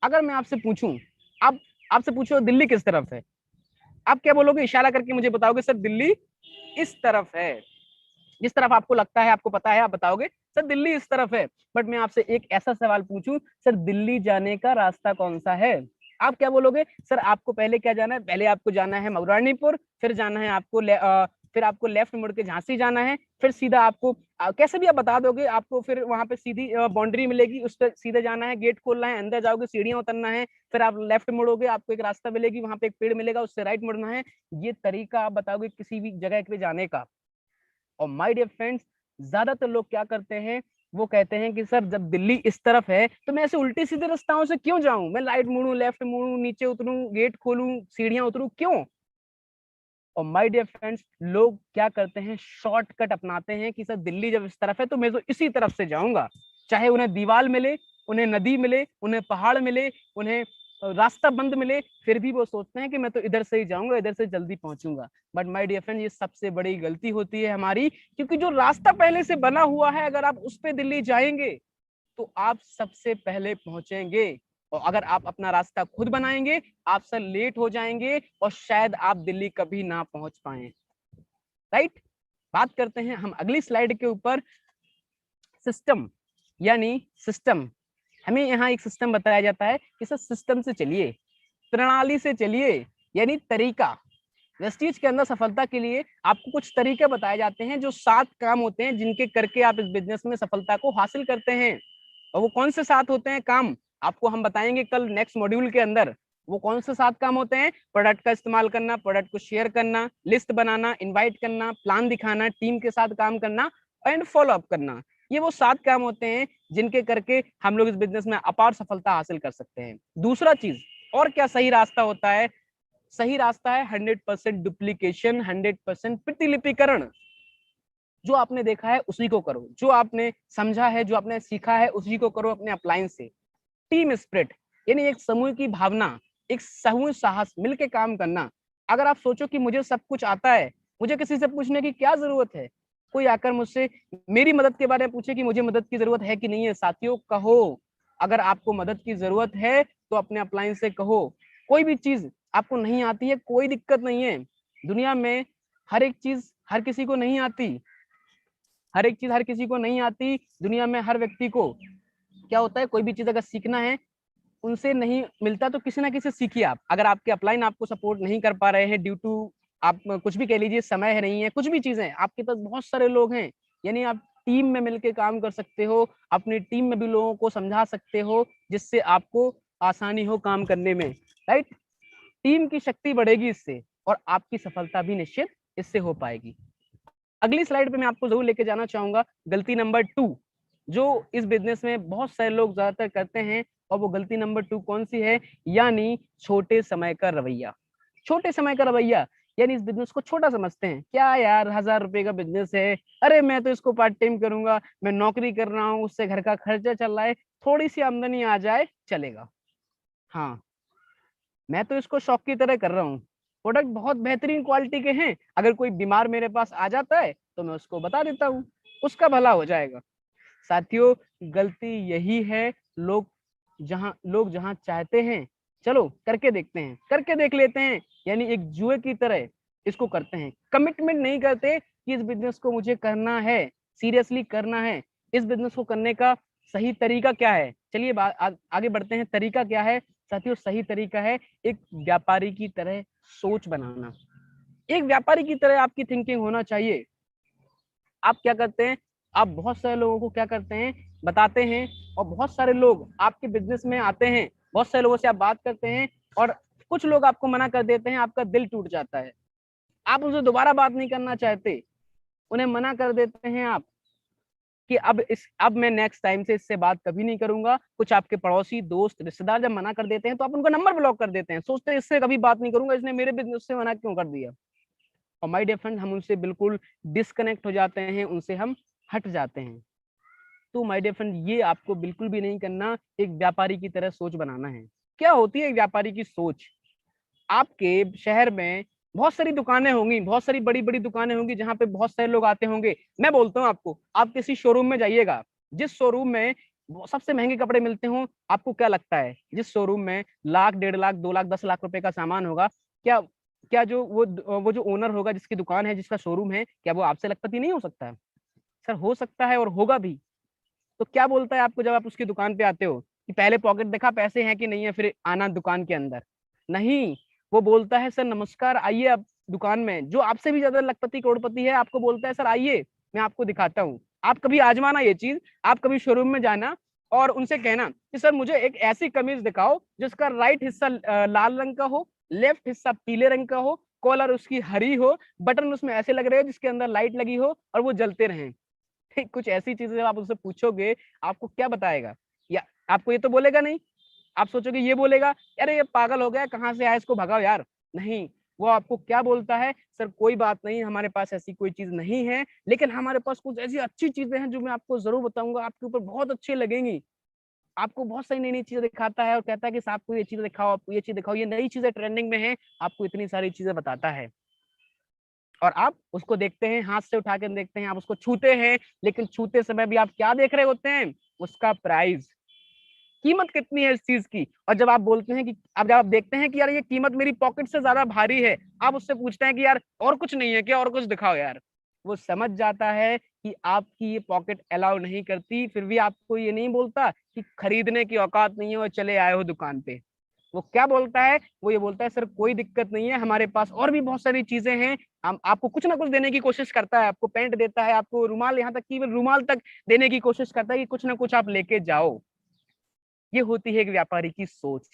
अगर मैं आपसे पूछूं, आप आपसे पूछो दिल्ली किस तरफ है, आप क्या बोलोगे? इशारा करके मुझे बताओगे सर दिल्ली इस तरफ है। जिस तरफ आपको लगता है, आपको पता है, आप बताओगे सर दिल्ली इस तरफ है। बट मैं आपसे एक ऐसा सवाल पूछूं, सर दिल्ली जाने का रास्ता कौन सा है? आप क्या बोलोगे? सर आपको पहले क्या जाना है? पहले आपको जाना है मऊरानीपुर, फिर जाना है आपको फिर आपको लेफ्ट मुड़ के झांसी जाना है, फिर सीधा आपको कैसे भी आप बता दोगे, आपको फिर वहां पे सीधी बाउंड्री मिलेगी, उस पर सीधे जाना है, गेट खोलना है, अंदर जाओगे, सीढ़ियां उतरना है, फिर आप लेफ्ट मुड़ोगे, आपको एक रास्ता मिलेगी, वहां पे एक पेड़ मिलेगा, उससे राइट मुड़ना है। ये तरीका आप बताओगे किसी भी जगह पे जाने का। और माय डियर फ्रेंड्स, ज्यादातर लोग क्या करते हैं, वो कहते हैं कि सर जब दिल्ली इस तरफ है तो मैं ऐसे उल्टी सीधे रास्ताओं से क्यों जाऊं, मैं राइट मुड़ूं, लेफ्ट मुड़ूं, नीचे उतरूं, गेट खोलूं, सीढ़ियां उतरूं, क्यों? और माय डियर फ्रेंड्स, लोग क्या करते हैं, शॉर्टकट अपनाते हैं कि सर दिल्ली जब इस तरफ है तो मैं तो इसी तरफ से जाऊंगा, चाहे उन्हें दीवार मिले, उन्हें नदी मिले, उन्हें पहाड़ मिले, उन्हें रास्ता बंद मिले, फिर भी वो सोचते हैं कि मैं तो इधर से ही जाऊंगा, इधर से जल्दी पहुंचूंगा। बट माय डियर फ्रेंड, ये सबसे बड़ी गलती होती है हमारी, क्योंकि जो रास्ता पहले से बना हुआ है, अगर आप उस पे दिल्ली जाएंगे तो आप सबसे पहले पहुंचेंगे। और अगर आप अपना रास्ता खुद बनाएंगे, आप सर लेट हो जाएंगे और शायद आप दिल्ली कभी ना पहुंच पाए। राइट, बात करते हैं हम अगली स्लाइड के ऊपर, सिस्टम। यानी सिस्टम, हमें यहाँ एक सिस्टम बताया जाता है कि सर सिस्टम से चलिए, प्रणाली से चलिए, यानी तरीका। वेस्टीज के अंदर सफलता के लिए आपको कुछ तरीके बताए जाते हैं, जो 7 काम होते हैं जिनके करके आप इस बिजनेस में सफलता को हासिल करते हैं। और वो कौन से 7 होते हैं काम, आपको हम बताएंगे कल नेक्स्ट मॉड्यूल के अंदर। वो कौन से 7 काम होते हैं? प्रोडक्ट का इस्तेमाल करना, प्रोडक्ट को शेयर करना, लिस्ट बनाना, इनवाइट करना, प्लान दिखाना, टीम के साथ काम करना एंड फॉलो अप करना। ये वो 7 काम होते हैं जिनके करके हम लोग इस बिजनेस में अपार सफलता हासिल कर सकते हैं। दूसरा चीज, और क्या सही रास्ता होता है? सही रास्ता है 100% डुप्लीकेशन, 100% प्रतिलिपिकरण। जो आपने देखा है उसी को करो, जो आपने समझा है, जो आपने सीखा है उसी को करो अपने अपलाइन से। टीम स्पिरिट, यानी एक समूह की भावना, एक समूह साहस, मिलके काम करना। अगर आप सोचो कि मुझे सब कुछ आता है, मुझे किसी से पूछने की क्या जरूरत है, कोई आकर मुझसे मेरी मदद के बारे में पूछे कि मुझे मदद की जरूरत है कि नहीं है, साथियों कहो। अगर आपको मदद की जरूरत है तो अपने अपलाइन से कहो। कोई भी चीज आपको नहीं आती है, कोई दिक्कत नहीं है। दुनिया में हर एक चीज हर किसी को नहीं आती, हर एक चीज हर किसी को नहीं आती। दुनिया में हर व्यक्ति को क्या होता है, कोई भी चीज अगर सीखना है, उनसे नहीं मिलता तो किसी ना किसी सीखिए आप। अगर आपके अपलाइन आपको सपोर्ट नहीं कर पा रहे हैं ड्यू टू, आप कुछ भी कह लीजिए, समय है नहीं है, कुछ भी चीजें, आपके पास बहुत सारे लोग हैं, यानी आप टीम में मिलकर काम कर सकते हो, अपनी टीम में भी लोगों को समझा सकते हो, जिससे आपको आसानी हो काम करने में। राइट, टीम की शक्ति बढ़ेगी इससे और आपकी सफलता भी निश्चित इससे हो पाएगी। अगली स्लाइड पे मैं आपको जरूर लेके जाना चाहूंगा, गलती नंबर 2 जो इस बिजनेस में बहुत सारे लोग ज्यादातर करते हैं। और वो गलती नंबर 2 कौन सी है? यानी छोटे समय का रवैया। छोटे समय का रवैया, यानी इस बिजनेस को छोटा समझते हैं। क्या यार, 1000 रुपए का बिजनेस है, अरे मैं तो इसको पार्ट टाइम करूंगा, मैं नौकरी कर रहा हूँ, उससे घर का खर्चा चल रहा है, थोड़ी सी आमदनी आ जाए चलेगा। हाँ, मैं तो इसको शौक की तरह कर रहा हूँ, प्रोडक्ट बहुत बेहतरीन क्वालिटी के हैं, अगर कोई बीमार मेरे पास आ जाता है तो मैं उसको बता देता हूँ, उसका भला हो जाएगा। साथियों, गलती यही है, लोग जहां चाहते हैं, चलो करके देखते हैं, करके देख लेते हैं, यानी एक जुए की तरह इसको करते हैं। कमिटमेंट नहीं करते कि इस बिजनेस को मुझे करना है, सीरियसली करना है। इस बिजनेस को करने का सही तरीका क्या है? चलिए आगे बढ़ते हैं। तरीका क्या है साथियों? सही तरीका है एक व्यापारी की तरह सोच बनाना। एक व्यापारी की तरह आपकी थिंकिंग होना चाहिए। आप क्या करते हैं, आप बहुत सारे लोगों को क्या करते हैं, बताते हैं, और बहुत सारे लोग आपके बिजनेस में आते हैं, बहुत सारे लोगों से आप बात करते हैं, और कुछ लोग आपको मना कर देते हैं, आपका दिल टूट जाता है, आप उनसे दोबारा बात नहीं करना चाहते, उन्हें मना कर देते हैं आप कि अब मैं नेक्स्ट टाइम से इससे बात कभी नहीं करूंगा। कुछ आपके पड़ोसी, दोस्त, रिश्तेदार जब मना कर देते हैं तो आप उनका नंबर ब्लॉक कर देते हैं, सोचते हैं इससे कभी बात नहीं करूंगा, इसने मेरे बिजनेस से मना क्यों कर दिया। और माय डियर फ्रेंड, हम उनसे बिल्कुल डिस्कनेक्ट हो जाते हैं, उनसे हम हट जाते हैं। तो माय डियर फ्रेंड, ये आपको बिल्कुल भी नहीं करना, एक व्यापारी की तरह सोच बनाना है। क्या होती है एक व्यापारी की सोच? आपके शहर में बहुत सारी दुकानें होंगी, बहुत सारी बड़ी बड़ी दुकानें होंगी जहां पे बहुत सारे लोग आते होंगे। मैं बोलता हूँ आपको, आप किसी शोरूम में जाइएगा, जिस शोरूम में सबसे महंगे कपड़े मिलते हो, आपको क्या लगता है जिस शोरूम में लाख, 1.5 लाख, 2 लाख, 10 लाख रुपए का सामान होगा, क्या क्या जो वो जो ओनर होगा, जिसकी दुकान है, जिसका शोरूम है, क्या वो आपसे लखपति नहीं हो सकता है? सर हो सकता है और होगा भी। तो क्या बोलता है आपको जब आप उसकी दुकान पे आते हो कि पहले पॉकेट देखा पैसे हैं कि नहीं है, फिर आना दुकान के अंदर? नहीं, वो बोलता है सर नमस्कार, आइए आप दुकान में। जो आपसे भी ज्यादा लखपति करोड़पति है, आपको बोलता है सर आइए मैं आपको दिखाता हूँ। आप कभी आजमाना ये चीज, आप कभी शोरूम में जाना और उनसे कहना कि सर मुझे एक ऐसी कमीज दिखाओ जिसका राइट हिस्सा लाल रंग का हो, लेफ्ट हिस्सा पीले रंग का हो, कॉलर उसकी हरी हो, बटन उसमें ऐसे लग रहे हो जिसके अंदर लाइट लगी हो और वो जलते रहें। कुछ ऐसी चीजें जब आप उससे पूछोगे आपको क्या बताएगा, या आपको ये तो बोलेगा नहीं, आप सोचोगे ये बोलेगा अरे ये पागल हो गया, कहाँ से आया, इसको भगाओ यार। नहीं, वो आपको क्या बोलता है, सर कोई बात नहीं, हमारे पास ऐसी कोई चीज नहीं है, लेकिन हमारे पास कुछ ऐसी अच्छी चीजें हैं जो मैं आपको जरूर बताऊंगा, आपके ऊपर बहुत अच्छी लगेंगी। आपको बहुत सारी नई नई चीजें दिखाता है और कहता है कि साहब को ये चीज दिखाओ, आपको ये चीज दिखाओ, ये नई चीजें ट्रेंडिंग में है, आपको इतनी सारी चीजें बताता है। और आप उसको देखते हैं, हाथ से उठा के देखते हैं, आप उसको छूते हैं, लेकिन छूते समय भी आप क्या देख रहे होते हैं, उसका प्राइस, कीमत कितनी है इस चीज की। और जब आप बोलते हैं कि अब जब आप देखते हैं कि यार ये कीमत मेरी पॉकेट से ज्यादा भारी है, आप उससे पूछते हैं कि यार और कुछ नहीं है क्या, और कुछ दिखाओ यार, वो समझ जाता है कि आपकी ये पॉकेट अलाउ नहीं करती, फिर भी आपको ये नहीं बोलता कि खरीदने की औकात नहीं है और चले आए हो दुकान पे। वो क्या बोलता है, वो ये बोलता है सर कोई दिक्कत नहीं है, हमारे पास और भी बहुत सारी चीजें हैं, हम आपको कुछ ना कुछ देने की कोशिश करता है, आपको पेंट देता है, आपको रुमाल, यहाँ तक कि रुमाल तक देने की कोशिश करता है कि कुछ ना कुछ आप लेके जाओ। ये होती है एक व्यापारी की सोच।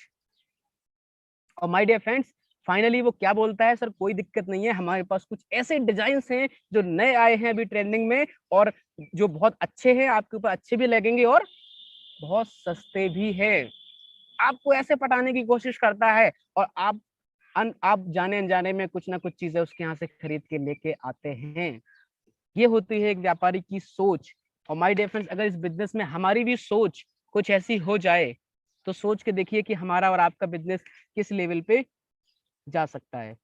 और माय डियर फ्रेंड्स, फाइनली वो क्या बोलता है, सर कोई दिक्कत नहीं है, हमारे पास कुछ ऐसे डिजाइन हैं जो नए आए हैं अभी ट्रेंडिंग में, और जो बहुत अच्छे हैं, आपके ऊपर अच्छे भी लगेंगे और बहुत सस्ते भी है। आपको ऐसे पटाने की कोशिश करता है और आप जाने अनजाने में कुछ ना कुछ चीजें उसके यहाँ से खरीद के लेके आते हैं। ये होती है एक व्यापारी की सोच। और माय डियर फ्रेंड्स, अगर इस बिजनेस में हमारी भी सोच कुछ ऐसी हो जाए, तो सोच के देखिए कि हमारा और आपका बिजनेस किस लेवल पे जा सकता है।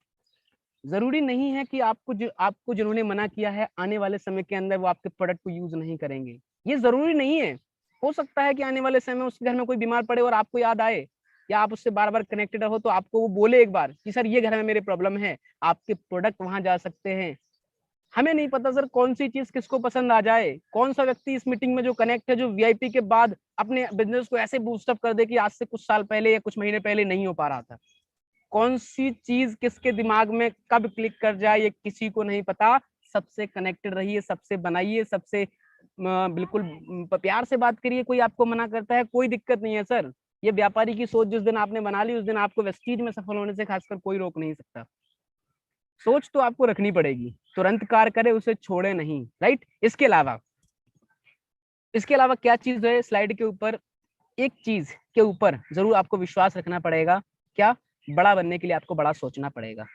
जरूरी नहीं है कि आपको जिन्होंने मना किया है आने वाले समय के अंदर वो आपके प्रोडक्ट को यूज नहीं करेंगे, ये जरूरी नहीं है। हो सकता है कि आने वाले समय में उसके घर में कोई बीमार पड़े और आपको याद आए, या आप उससे बार बार कनेक्टेड रहो तो आपको वो बोले एक बार कि सर ये घर में मेरे प्रॉब्लम है, आपके प्रोडक्ट वहां जा सकते हैं। हमें नहीं पता सर कौन सी चीज किसको पसंद आ जाए, कौन सा व्यक्ति इस मीटिंग में जो कनेक्ट है, जो वीआईपी के बाद अपने बिजनेस को ऐसे बूस्टअप कर दे कि आज से कुछ साल पहले या कुछ महीने पहले नहीं हो पा रहा था। कौन सी चीज किसके दिमाग में कब क्लिक कर जाए ये किसी को नहीं पता। सबसे कनेक्टेड रहिए, सबसे बनाइए, सबसे बिल्कुल प्यार से बात करिए। कोई आपको मना करता है कोई दिक्कत नहीं है सर, ये व्यापारी की सोच जिस दिन आपने बना ली उस दिन आपको वेस्टीज में सफल होने से खासकर कोई रोक नहीं सकता। सोच तो आपको रखनी पड़ेगी, तुरंत कार्य करे, उसे छोड़े नहीं, राइट। इसके अलावा क्या चीज है स्लाइड के ऊपर, एक चीज के ऊपर जरूर आपको विश्वास रखना पड़ेगा, क्या, बड़ा बनने के लिए आपको बड़ा सोचना पड़ेगा।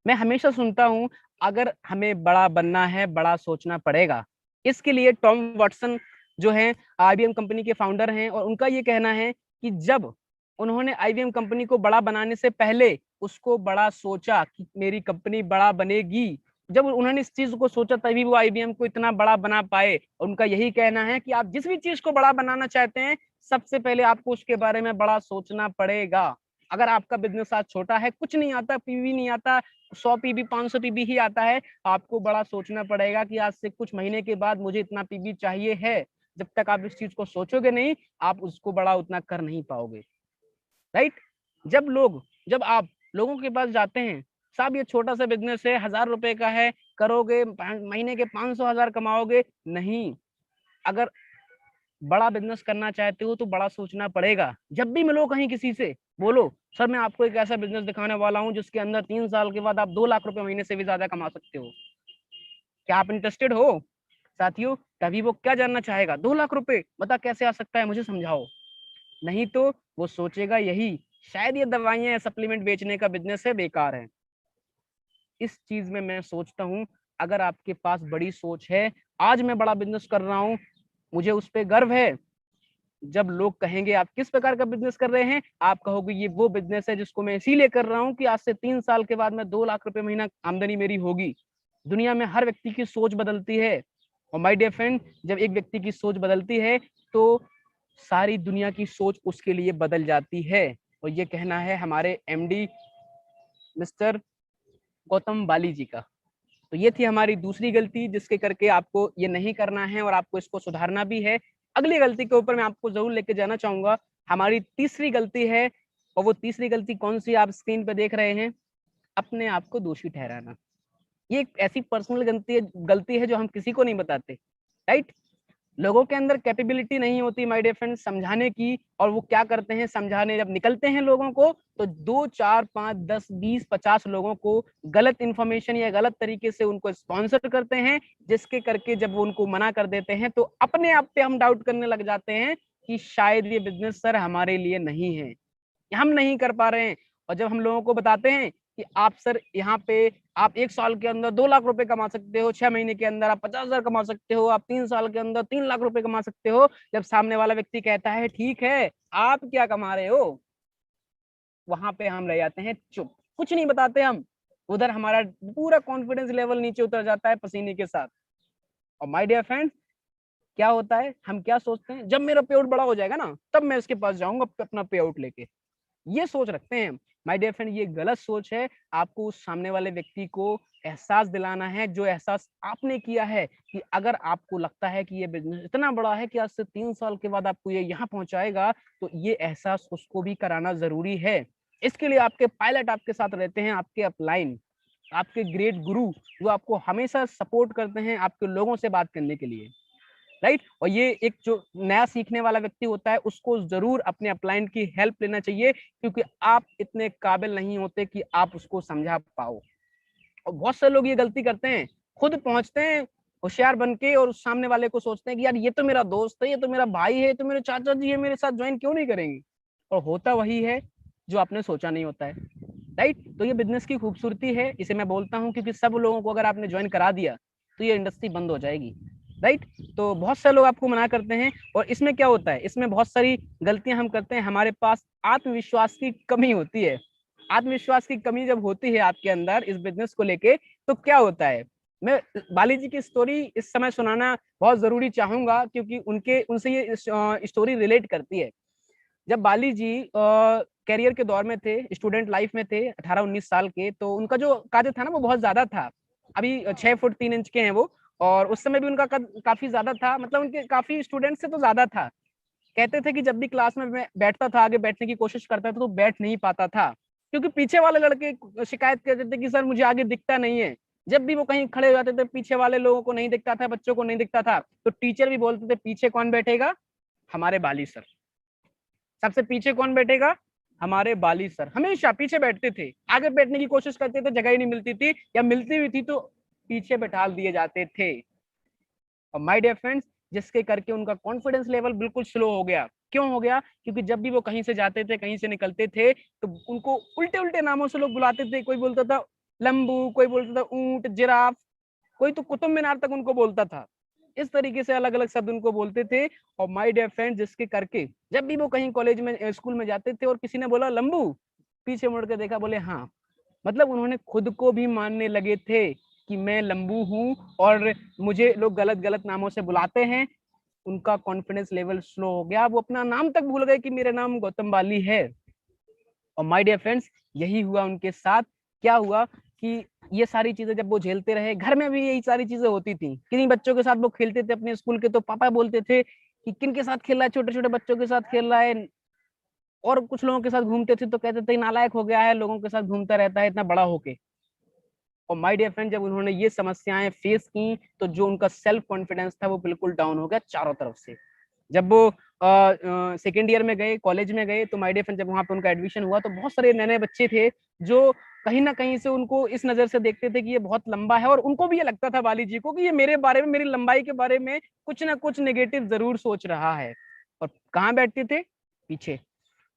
मैं हमेशा सुनता हूं अगर हमें बड़ा बनना है बड़ा सोचना पड़ेगा। इसके लिए टॉम वॉटसन जो है आईबीएम कंपनी के फाउंडर हैं, और उनका ये कहना है कि जब उन्होंने आईबीएम कंपनी को बड़ा बनाने से पहले उसको बड़ा सोचा कि मेरी कंपनी बड़ा बनेगी, जब उन्होंने इस चीज को सोचा तभी वो आईबीएम को इतना बड़ा बना पाए। उनका यही कहना है कि आप जिस भी चीज को बड़ा बनाना चाहते हैं सबसे पहले आपको उसके बारे में बड़ा सोचना पड़ेगा। अगर आपका बिजनेस आज छोटा है, कुछ नहीं आता, पीवी नहीं आता, 100 पीबी 500 पीबी ही आता है, आपको बड़ा सोचना पड़ेगा कि आज से कुछ महीने के बाद मुझे इतना पीबी चाहिए है। जब तक आप इस चीज को सोचोगे नहीं आप उसको बड़ा उतना कर नहीं पाओगे, राइट। जब आप लोगों के पास जाते हैं, साहब ये छोटा सा बिजनेस है, 1000 रुपए का है, करोगे महीने के 500,000 कमाओगे, नहीं। अगर बड़ा बिजनेस करना चाहते हो तो बड़ा सोचना पड़ेगा। जब भी मिलो कहीं किसी से बोलो सर मैं आपको एक ऐसा बिजनेस दिखाने वाला हूं जिसके अंदर 3 साल के बाद आप 2 लाख रुपए महीने से भी ज्यादा कमा सकते हो, क्या आप इंटरेस्टेड हो साथियों। तभी वो क्या जानना चाहेगा, 2 लाख रुपए बता कैसे आ सकता है मुझे समझाओ। नहीं तो वो सोचेगा यही, शायद ये दवाइयां सप्लीमेंट बेचने का बिजनेस है, बेकार है। इस चीज में मैं सोचता हूँ अगर आपके पास बड़ी सोच है, आज मैं बड़ा बिजनेस कर रहा हूँ, मुझे उस पर गर्व है। जब लोग कहेंगे आप किस प्रकार का बिजनेस कर रहे हैं, आप कहोगे ये वो बिजनेस है जिसको मैं इसीलिए कर रहा हूँ कि आज से 3 साल के बाद मैं 2 लाख रुपए महीना आमदनी मेरी होगी। दुनिया में हर व्यक्ति की सोच बदलती है, और माय डियर फ्रेंड जब एक व्यक्ति की सोच बदलती है तो सारी दुनिया की सोच उसके लिए बदल जाती है। और ये कहना है हमारे एमडी मिस्टर गौतम बाली जी का। तो ये थी हमारी दूसरी गलती जिसके करके आपको ये नहीं करना है और आपको इसको सुधारना भी है। अगली गलती के ऊपर मैं आपको जरूर लेके जाना चाहूंगा। हमारी तीसरी गलती है, और वो तीसरी गलती कौन सी आप स्क्रीन पे देख रहे हैं, अपने आप को दोषी ठहराना। ये एक ऐसी पर्सनल गलती है जो हम किसी को नहीं बताते, राइट। लोगों के अंदर कैपेबिलिटी नहीं होती माय डियर फ्रेंड्स समझाने की, और वो क्या करते हैं, समझाने जब निकलते हैं लोगों को तो 2 4 5 10 20 50 लोगों को गलत इंफॉर्मेशन या गलत तरीके से उनको स्पॉन्सर करते हैं, जिसके करके जब वो उनको मना कर देते हैं तो अपने आप पे हम डाउट करने लग जाते हैं कि शायद ये बिजनेस सर हमारे लिए नहीं है, हम नहीं कर पा रहे हैं। और जब हम लोगों को बताते हैं कि आप सर यहाँ पे आप 1 साल के अंदर 2 लाख रुपए कमा सकते हो, 6 महीने के अंदर आप 50,000 कमा सकते हो, आप 3 साल के अंदर 3 लाख रुपए कमा सकते हो, जब सामने वाला व्यक्ति कहता है ठीक है आप क्या कमा रहे हो, वहां पे हम रह जाते हैं चुप, कुछ नहीं बताते हम। उधर हमारा पूरा कॉन्फिडेंस लेवल नीचे उतर जाता है पसीने के साथ। और माय डियर फ्रेंड्स क्या होता है, हम क्या सोचते हैं, जब मेरा पे आउट बड़ा हो जाएगा ना तब मैं इसके पास जाऊंगा अपना पे आउट लेके, ये सोच रखते हैं। माय डियर फ्रेंड ये गलत सोच है। आपको उस सामने वाले व्यक्ति को एहसास दिलाना है, जो एहसास आपने किया है कि अगर आपको लगता है कि ये बिजनेस इतना बड़ा है कि आज से 3 साल के बाद आपको ये यहाँ पहुंचाएगा, तो ये एहसास उसको भी कराना जरूरी है। इसके लिए आपके पायलट आपके साथ रहते हैं, आपके अपलाइन, आपके ग्रेट गुरु, जो आपको हमेशा सपोर्ट करते हैं आपके लोगों से बात करने के लिए, राइट। और ये एक जो नया सीखने वाला व्यक्ति होता है उसको जरूर अपने अपलाइन की हेल्प लेना चाहिए, क्योंकि आप इतने काबिल नहीं होते कि आप उसको समझा पाओ। और बहुत से लोग ये गलती करते हैं, खुद पहुंचते हैं होशियार बन के और उस सामने वाले को सोचते हैं कि यार ये तो मेरा दोस्त है, ये तो मेरा भाई है, ये तो मेरे चाचा जी है, मेरे साथ ज्वाइन क्यों नहीं करेंगे। और होता वही है जो आपने सोचा नहीं होता है, राइट। तो ये बिजनेस की खूबसूरती है, इसे मैं बोलता हूँ, क्योंकि सब लोगों को अगर आपने ज्वाइन करा दिया तो ये इंडस्ट्री बंद हो जाएगी, राइट। तो बहुत सारे लोग आपको मना करते हैं, और इसमें क्या होता है, इसमें बहुत सारी गलतियां हम करते हैं, हमारे पास आत्मविश्वास की कमी होती है। आत्मविश्वास की कमी जब होती है आपके अंदर इस बिजनेस को लेके, तो क्या होता है, मैं बाली जी की स्टोरी इस समय सुनाना बहुत जरूरी चाहूंगा, क्योंकि उनसे ये स्टोरी रिलेट करती है। जब बाली जी कैरियर के दौर में थे, स्टूडेंट लाइफ में थे, 18-19 साल के, तो उनका जो कद था ना वो बहुत ज्यादा था। अभी 6 फुट 3 इंच के हैं वो, और उस समय भी उनका कद काफी ज्यादा था, मतलब उनके काफी स्टूडेंट से तो ज्यादा था। कहते थे कि जब भी क्लास में बैठता था, आगे बैठने की कोशिश करता था तो बैठ नहीं पाता था, क्योंकि पीछे वाले लड़के शिकायत करते थे कि सर मुझे आगे दिखता नहीं है। जब भी वो कहीं खड़े हो जाते थे, पीछे वाले लोगों को नहीं दिखता था, बच्चों को नहीं दिखता था, तो टीचर भी बोलते थे पीछे कौन बैठेगा, हमारे बाली सर। सबसे पीछे कौन बैठेगा, हमारे बाली सर। हमेशा पीछे बैठते थे, आगे बैठने की कोशिश करते थे, जगह ही नहीं मिलती थी, या मिलती हुई थी तो पीछे बैठा दिए जाते थे। और माय डियर फ्रेंड्स जिसके करके उनका कॉन्फिडेंस लेवल बिल्कुल स्लो हो गया। क्यों हो गया, क्योंकि जब भी वो कहीं से जाते थे, कहीं से निकलते थे, तो उनको उल्टे उल्टे नामों से लोग बुलाते थे। कोई बोलता था लंबू, कोई बोलता था ऊंट, जिराफ, कोई तो कुतुब मीनार तक उनको बोलता था। इस तरीके से अलग अलग शब्द उनको बोलते थे। और माय डियर फ्रेंड जिसके करके जब भी वो कहीं कॉलेज में स्कूल में जाते थे और किसी ने बोला लंबू, पीछे मुड़ के देखा, बोले हाँ, मतलब उन्होंने खुद को भी मानने लगे थे कि मैं लंबू हूँ और मुझे लोग गलत गलत नामों से बुलाते हैं। उनका कॉन्फिडेंस लेवल स्लो हो गया, वो अपना नाम तक भूल गए कि मेरा नाम गौतम बाली है। और माय डियर फ्रेंड्स यही हुआ उनके साथ। क्या हुआ कि ये सारी चीजें जब वो झेलते रहे, घर में भी यही सारी चीजें होती थी। किन्हीं बच्चों के साथ वो खेलते थे अपने स्कूल के, तो पापा बोलते थे कि किन के साथ खेल रहा है, छोटे छोटे बच्चों के साथ खेल रहा है। और कुछ लोगों के साथ घूमते थे तो कहते थे नालायक हो गया है, लोगों के साथ घूमता रहता है इतना बड़ा होके। और माय डियर फ्रेंड जब उन्होंने ये समस्याएं फेस की, तो जो उनका सेल्फ कॉन्फिडेंस था वो बिल्कुल डाउन हो गया चारों तरफ से। जब वो सेकेंड ईयर में गए, कॉलेज में गए, तो माय डियर फ्रेंड जब वहां पे उनका एडमिशन हुआ, तो बहुत सारे नए नए बच्चे थे जो कहीं ना कहीं से उनको इस नजर से देखते थे कि ये बहुत लंबा है, और उनको भी ये लगता था बाली जी को कि ये मेरे बारे में, मेरी लंबाई के बारे में कुछ ना कुछ नेगेटिव जरूर सोच रहा है। और कहाँ बैठते थे, पीछे।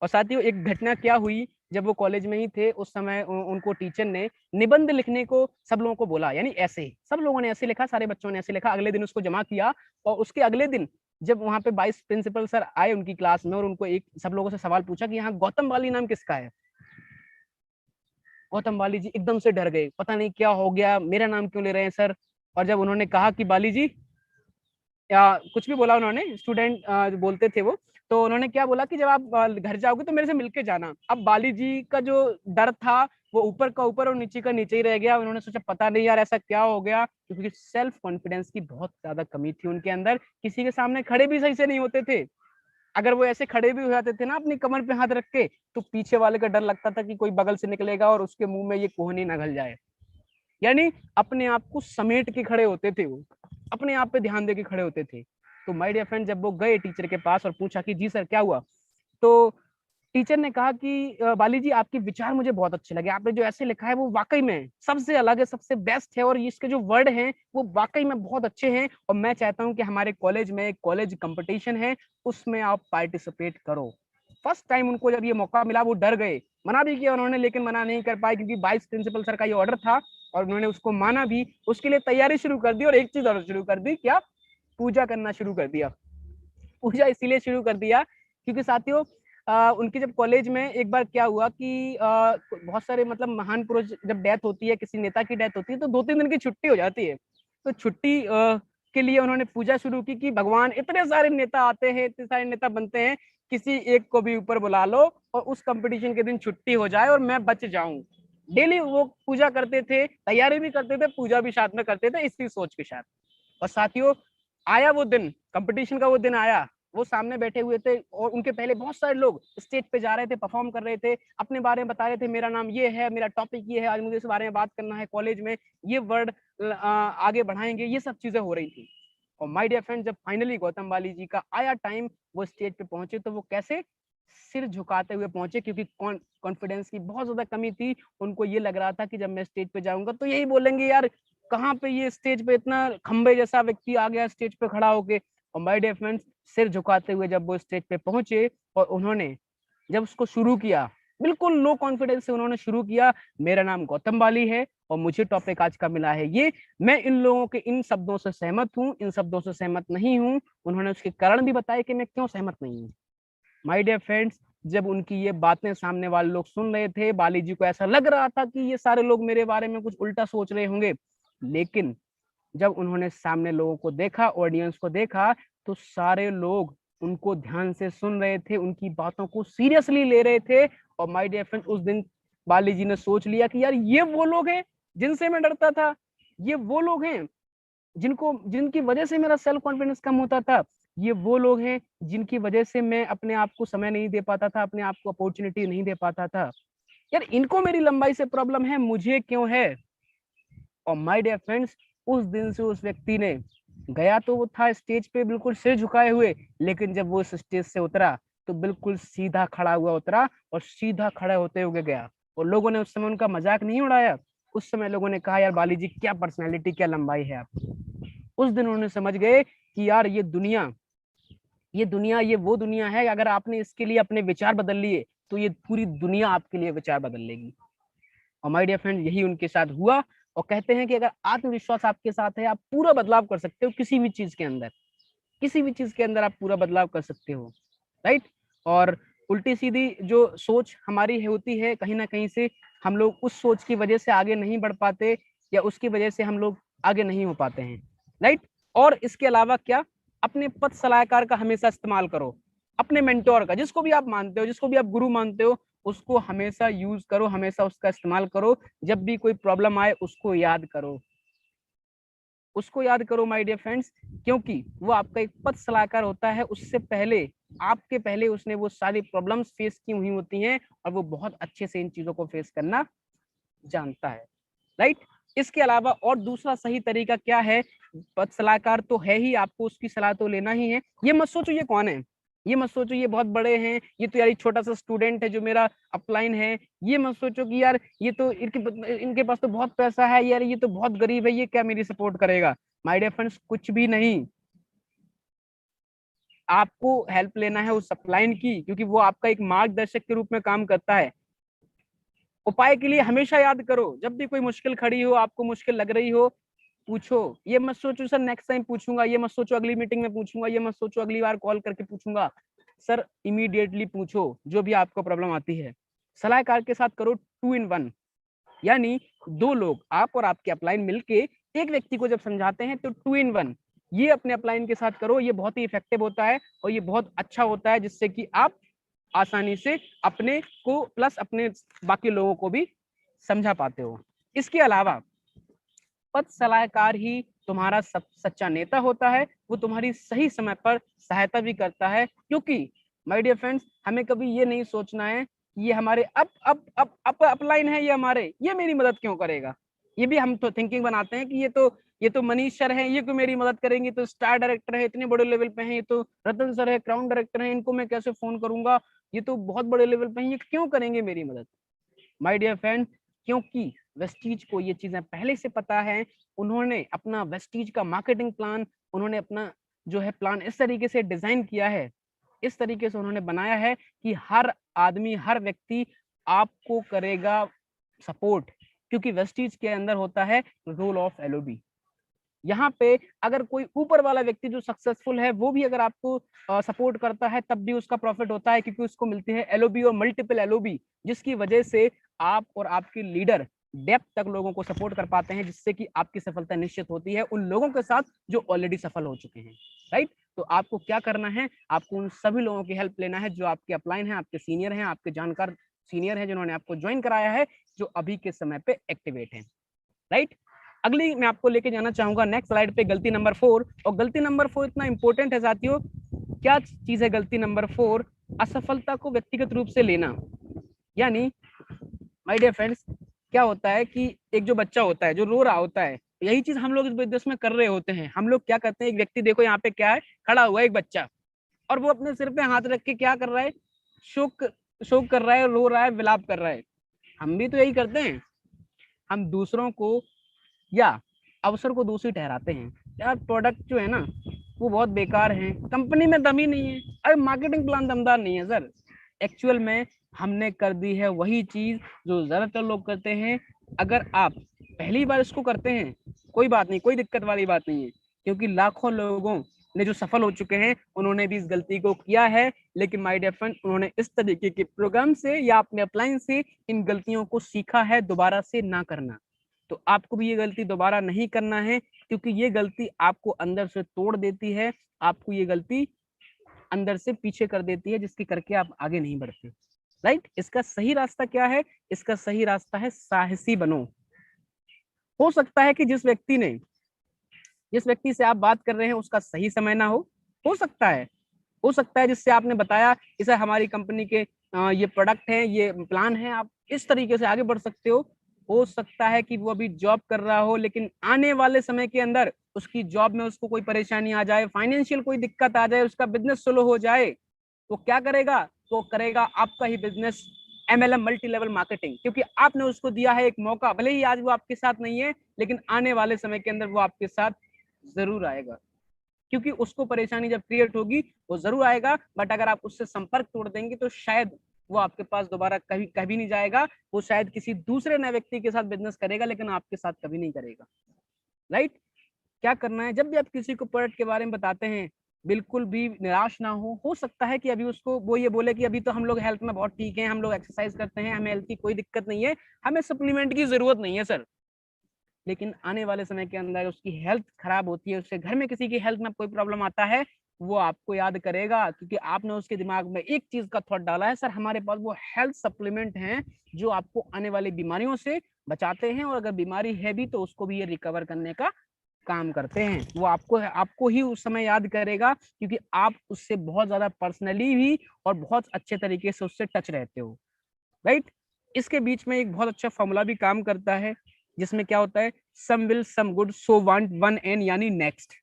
और साथियों एक घटना क्या हुई, जब वो कॉलेज में ही थे उस समय उनको टीचर ने निबंध लिखने को सब लोगों को बोला, यानी ऐसे सब लोगों ने ऐसे लिखा, सारे बच्चों ने ऐसे लिखा। अगले दिन उसको जमा किया, और उसके अगले दिन जब वहां पे वाइस प्रिंसिपल सर आए उनकी क्लास में, और उनको एक सब लोगों से सवाल पूछा कि यहाँ गौतम बाली नाम किसका है। गौतम बाली जी एकदम से डर गए, पता नहीं क्या हो गया, मेरा नाम क्यों ले रहे हैं सर। और जब उन्होंने कहा कि बाली जी, या कुछ भी बोला उन्होंने, स्टूडेंट बोलते थे वो, तो उन्होंने क्या बोला कि जब आप घर जाओगे तो मेरे से मिलके जाना। अब बाली जी का जो डर था वो ऊपर का ऊपर और नीचे का नीचे ही रह गया। उन्होंने सोचा पता नहीं यार ऐसा क्या हो गया, क्योंकि सेल्फ कॉन्फिडेंस की बहुत ज्यादा कमी थी उनके अंदर। किसी के सामने खड़े भी सही से नहीं होते थे। अगर वो ऐसे खड़े भी हो जाते थे ना अपनी कमर पे हाथ रख के, तो पीछे वाले का डर लगता था कि कोई बगल से निकलेगा और उसके मुंह में ये कोहनी न घल जाए। यानी अपने आप को समेट के खड़े होते थे वो, अपने आप पे ध्यान दे के खड़े होते थे। तो माय डियर फ्रेंड जब वो गए टीचर के पास और पूछा कि जी सर क्या हुआ, तो टीचर ने कहा कि बाली जी आपके विचार मुझे बहुत अच्छे लगे, आपने जो ऐसे लिखा है वो वाकई में सबसे अलग है, सबसे बेस्ट है, और इसके जो वर्ड हैं वो वाकई में बहुत अच्छे हैं, और मैं चाहता हूं कि हमारे कॉलेज में एक कॉलेज कंपटीशन है उसमें आप पार्टिसिपेट करो। फर्स्ट टाइम उनको जब ये मौका मिला वो डर गए, मना भी किया उन्होंने लेकिन मना नहीं कर पाए क्योंकि वाइस प्रिंसिपल सर का ये ऑर्डर था और उन्होंने उसको माना भी, उसके लिए तैयारी शुरू कर दी, और एक चीज और शुरू कर दी, क्या, पूजा करना शुरू कर दिया। पूजा इसीलिए शुरू कर दिया क्योंकि साथियों उनके जब कॉलेज में एक बार क्या हुआ कि बहुत सारे मतलब महान पुरुष जब डेथ होती है, किसी नेता की डेथ होती है, तो 2-3 दिन की छुट्टी हो जाती है। तो छुट्टी के लिए उन्होंने पूजा शुरू की कि भगवान इतने सारे नेता आते हैं, इतने सारे नेता बनते हैं, किसी एक को भी ऊपर बुला लो और उस कंपटीशन के दिन छुट्टी हो जाए और मैं बच जाऊं। डेली वो पूजा करते थे, तैयारी भी करते थे, पूजा भी साथ में करते थे इसी सोच के साथ। और साथियों आया वो दिन, कंपटीशन का वो दिन आया, वो सामने बैठे हुए थे और उनके पहले बहुत सारे लोग स्टेज पे जा रहे थे, परफॉर्म कर रहे थे, अपने बारे में बता रहे थे, मेरा नाम ये है, मेरा टॉपिक ये है, आज मुझे इस बारे में बात करना है कॉलेज में, ये वर्ड आगे बढ़ाएंगे, ये सब चीजें हो रही थी। और माय डियर फ्रेंड जब फाइनली गौतम बाली जी का आया टाइम, वो स्टेज पे पहुंचे तो वो कैसे, सिर झुकाते हुए पहुंचे क्योंकि कॉन्फिडेंस की बहुत ज्यादा कमी थी। उनको ये लग रहा था कि जब मैं स्टेज पे जाऊंगा तो यही बोलेंगे यार कहाँ पे ये स्टेज पे इतना खंबे जैसा व्यक्ति आ गया स्टेज पे खड़ा होके। और माय डियर फ्रेंड्स सिर झुकाते हुए जब वो स्टेज पे पहुंचे और उन्होंने जब उसको शुरू किया, बिल्कुल लो कॉन्फिडेंस से उन्होंने शुरू किया, मेरा नाम गौतम बाली है और मुझे टॉपिक आज का मिला है ये, मैं इन लोगों के इन शब्दों से सहमत हूँ, इन शब्दों से सहमत नहीं हूँ। उन्होंने उसके कारण भी बताया कि मैं क्यों सहमत नहीं हूँ। माय डियर फ्रेंड्स जब उनकी ये बातें सामने वाले लोग सुन रहे थे, बाली जी को ऐसा लग रहा था कि ये सारे लोग मेरे बारे में कुछ उल्टा सोच रहे होंगे, लेकिन जब उन्होंने सामने लोगों को देखा, ऑडियंस को देखा, तो सारे लोग उनको ध्यान से सुन रहे थे, उनकी बातों को सीरियसली ले रहे थे। और माय डियर फ्रेंड उस दिन बाली जी ने सोच लिया कि यार ये वो लोग हैं जिनसे मैं डरता था, ये वो लोग हैं जिनकी वजह से मेरा सेल्फ कॉन्फिडेंस कम होता था, ये वो लोग हैं जिनकी वजह से मैं अपने आप को समय नहीं दे पाता था, अपने आप को अपॉर्चुनिटी नहीं दे पाता था। यार इनको मेरी लंबाई से प्रॉब्लम है, मुझे क्यों है। और माय डियर फ्रेंड्स उस दिन से उस व्यक्ति ने, गया तो वो था स्टेज पे बिल्कुल सिर झुकाए हुए, लेकिन जब वो स्टेज से उतरा तो बिल्कुल सीधा खड़ा हुआ उतरा और सीधा खड़े होते हुए गया। और लोगों ने उस समय उनका मजाक नहीं उड़ाया, उस समय लोगों ने कहा यार बाली जी क्या पर्सनैलिटी, क्या लंबाई है आपकी। उस दिन उन्होंने समझ गए कि यार ये दुनिया ये वो दुनिया है, अगर आपने इसके लिए अपने विचार बदल लिए तो ये पूरी दुनिया आपके लिए विचार बदल लेगी। और माय डियर फ्रेंड यही उनके साथ हुआ। और कहते हैं कि अगर आत्मविश्वास आपके साथ है आप पूरा बदलाव कर सकते हो, किसी भी चीज के अंदर, किसी भी चीज के अंदर आप पूरा बदलाव कर सकते हो, राइट। और उल्टी सीधी जो सोच हमारी होती है, कहीं ना कहीं से हम लोग उस सोच की वजह से आगे नहीं बढ़ पाते, या उसकी वजह से हम लोग आगे नहीं हो पाते हैं, राइट। और इसके अलावा क्या, अपने पथ सलाहकार का हमेशा इस्तेमाल करो, अपने मेंटोर का, जिसको भी आप मानते हो, जिसको भी आप गुरु मानते हो, उसको हमेशा यूज करो, हमेशा उसका इस्तेमाल करो। जब भी कोई प्रॉब्लम आए उसको याद करो, उसको याद करो माय डियर फ्रेंड्स, क्योंकि वो आपका एक पथ सलाहकार होता है। उससे पहले, आपके पहले उसने वो सारी प्रॉब्लम्स फेस की हुई होती हैं और वो बहुत अच्छे से इन चीजों को फेस करना जानता है, राइट। इसके अलावा और दूसरा सही तरीका क्या है, पथ सलाहकार तो है ही, आपको उसकी सलाह तो लेना ही है। ये मत सोचो ये कौन है, ये मत सोचो ये बहुत बड़े हैं, ये तो यार एक छोटा सा स्टूडेंट है जो मेरा अपलाइन है, ये मत सोचो कि यार ये तो इनके पास तो बहुत पैसा है, यार ये तो बहुत गरीब है, ये क्या मेरी सपोर्ट करेगा। माय डियर फ्रेंड्स कुछ भी नहीं, आपको हेल्प लेना है उस अपलाइन की, क्योंकि वो आपका एक मार्गदर्शक के रूप में काम करता है। उपाय के लिए हमेशा याद करो, जब भी कोई मुश्किल खड़ी हो, आपको मुश्किल लग रही हो, पूछो। ये मत सोचो सर नेक्स्ट टाइम पूछूंगा, ये मत सोचो अगली मीटिंग में पूछूंगा, ये मत सोचो अगली बार कॉल करके पूछूंगा। सर इमीडिएटली पूछो जो भी आपको प्रॉब्लम आती है। सलाहकार के साथ करो 2 in 1, यानी 2 लोग, आप और आपके अपलाइन मिलके एक व्यक्ति को जब समझाते हैं तो 2 in 1 ये अपने अपलाइन के साथ करो। ये बहुत ही इफेक्टिव होता है और ये बहुत अच्छा होता है, जिससे कि आप आसानी से अपने को प्लस अपने बाकी लोगों को भी समझा पाते हो। इसके अलावा पथ सलाहकार ही तुम्हारा सच्चा नेता होता है, वो तुम्हारी सही समय पर सहायता भी करता है। क्योंकि माय डियर फ्रेंड्स हमें कभी ये नहीं सोचना है कि ये हमारे अपलाइन है, ये हमारे, ये मेरी मदद क्यों करेगा, ये भी हम तो थिंकिंग बनाते हैं कि ये तो मनीष सर है, ये क्यों मेरी मदद करेंगे, तो स्टार डायरेक्टर है, इतने बड़े लेवल पे हैं, ये तो रतन सर है, क्राउन डायरेक्टर है, इनको मैं कैसे फोन करूंगा, ये तो बहुत बड़े लेवल पे हैं, ये क्यों करेंगे मेरी मदद। माय डियर फ्रेंड, क्योंकि वेस्टीज को ये चीजें पहले से पता है, उन्होंने अपना वेस्टीज का मार्केटिंग प्लान, उन्होंने अपना जो है प्लान इस तरीके से डिजाइन किया है, इस तरीके से उन्होंने बनाया है कि हर आदमी, हर व्यक्ति आपको करेगा सपोर्ट, क्योंकि वेस्टीज के अंदर होता है रोल ऑफ एलओबी। यहाँ पे अगर कोई ऊपर वाला व्यक्ति जो सक्सेसफुल है वो भी अगर आपको सपोर्ट करता है तब भी उसका प्रॉफिट होता है, क्योंकि उसको मिलती है एलओबी और मल्टीपल एलओबी, जिसकी वजह से आप और आपके लीडर डेप्थ तक लोगों को सपोर्ट कर पाते हैं, जिससे कि आपकी सफलता निश्चित होती है उन लोगों के साथ जो ऑलरेडी सफल हो चुके हैं। राइट, तो आपको क्या करना है, आपको उन सभी लोगों की हेल्प लेना है जो आपके अपलाइन है, आपके सीनियर हैं, आपके जानकार सीनियर हैं, जिन्होंने आपको ज्वाइन कराया है, जो अभी के समय पे एक्टिवेट हैं। राइट, अगली मैं आपको लेके जाना चाहूंगा नेक्स्ट स्लाइड पे, गलती नंबर 4। और गलती नंबर 4 इतना इंपॉर्टेंट है साथियों। क्या चीज है गलती नंबर 4? असफलता को व्यक्तिगत रूप से लेना। यानी माय डियर फ्रेंड्स, क्या होता है कि एक जो बच्चा होता है जो रो रहा होता है, यही चीज हम लोग इस बिजनेस में कर रहे होते हैं। हम लोग क्या करते हैं, एक व्यक्ति देखो यहाँ पे क्या है, खड़ा हुआ है एक बच्चा, और वो अपने सिर पे हाथ रख के क्या कर रहा है, शोक कर रहा है, रो रहा है, विलाप कर रहा है। हम भी तो यही करते हैं, हम दूसरों को या अवसर को दोषी ठहराते हैं। यार प्रोडक्ट जो है ना वो बहुत बेकार है, कंपनी में दम ही नहीं है, अरे मार्केटिंग प्लान दमदार नहीं है सर। एक्चुअल में हमने कर दी है वही चीज जो ज्यादातर लोग करते हैं। अगर आप पहली बार इसको करते हैं कोई बात नहीं, कोई दिक्कत वाली बात नहीं है, क्योंकि लाखों लोगों ने जो सफल हो चुके हैं उन्होंने भी इस गलती को किया है। लेकिन माय डियर फ्रेंड, उन्होंने इस तरीके के प्रोग्राम से या अपने अपलाइन से इन गलतियों को सीखा है दोबारा से ना करना। तो आपको भी ये गलती दोबारा नहीं करना है, क्योंकि ये गलती आपको अंदर से तोड़ देती है, आपको ये गलती अंदर से पीछे कर देती है, जिसके करके आप आगे नहीं बढ़ते। राइट, इसका सही रास्ता क्या है? इसका सही रास्ता है साहसी बनो। हो सकता है कि जिस व्यक्ति से आप बात कर रहे हैं उसका सही समय ना हो सकता है जिससे आपने बताया कि सर हमारी कंपनी के ये प्रोडक्ट है, ये प्लान है, आप इस तरीके से आगे बढ़ सकते हो सकता है कि वो अभी जॉब कर रहा हो, लेकिन आने वाले समय के अंदर उसकी जॉब में उसको कोई परेशानी आ जाए, फाइनेंशियल कोई दिक्कत आ जाए, उसका बिजनेस स्लो हो जाए, तो क्या करेगा? तो करेगा आपका ही business, MLM multi level marketing, क्योंकि आपने उसको दिया है एक मौका। भले ही आज वो आपके साथ नहीं है, लेकिन आने वाले समय के अंदर वो आपके साथ जरूर आएगा, क्योंकि उसको परेशानी जब क्रिएट होगी वो जरूर आएगा। बट अगर आप उससे संपर्क तोड़ देंगे तो शायद वो आपके पास दोबारा कभी नहीं जाएगा। वो शायद किसी दूसरे नए व्यक्ति के साथ बिजनेस करेगा, लेकिन आपके साथ कभी नहीं करेगा। राइट, क्या करना है, जब भी आप किसी को प्रोडक्ट के बारे में बताते हैं बिल्कुल भी निराश ना हो सकता है कि अभी उसको वो ये बोले कि अभी तो हम लोग हेल्थ में बहुत ठीक है, हम लोग एक्सरसाइज करते हैं, हमें हेल्थ की कोई दिक्कत नहीं है, हमें सप्लीमेंट की जरूरत नहीं है सर। लेकिन आने वाले समय के अंदर उसकी हेल्थ खराब होती है, उसके घर में किसी की हेल्थ में कोई प्रॉब्लम आता है, वो आपको याद करेगा, क्योंकि आपने उसके दिमाग में एक चीज का थॉट डाला है, सर हमारे पास वो हेल्थ सप्लीमेंट हैं जो आपको आने वाली बीमारियों से बचाते हैं, और अगर बीमारी है भी तो उसको भी ये रिकवर करने का काम करते हैं। वो आपको ही उस समय याद करेगा, क्योंकि आप उससे बहुत ज्यादा पर्सनली भी और बहुत अच्छे तरीके से उससे टच रहते हो। राइट, इसके बीच में एक बहुत अच्छा फॉर्मूला भी काम करता है, जिसमें क्या होता है, some will some good so want one n, यानी नेक्स्ट।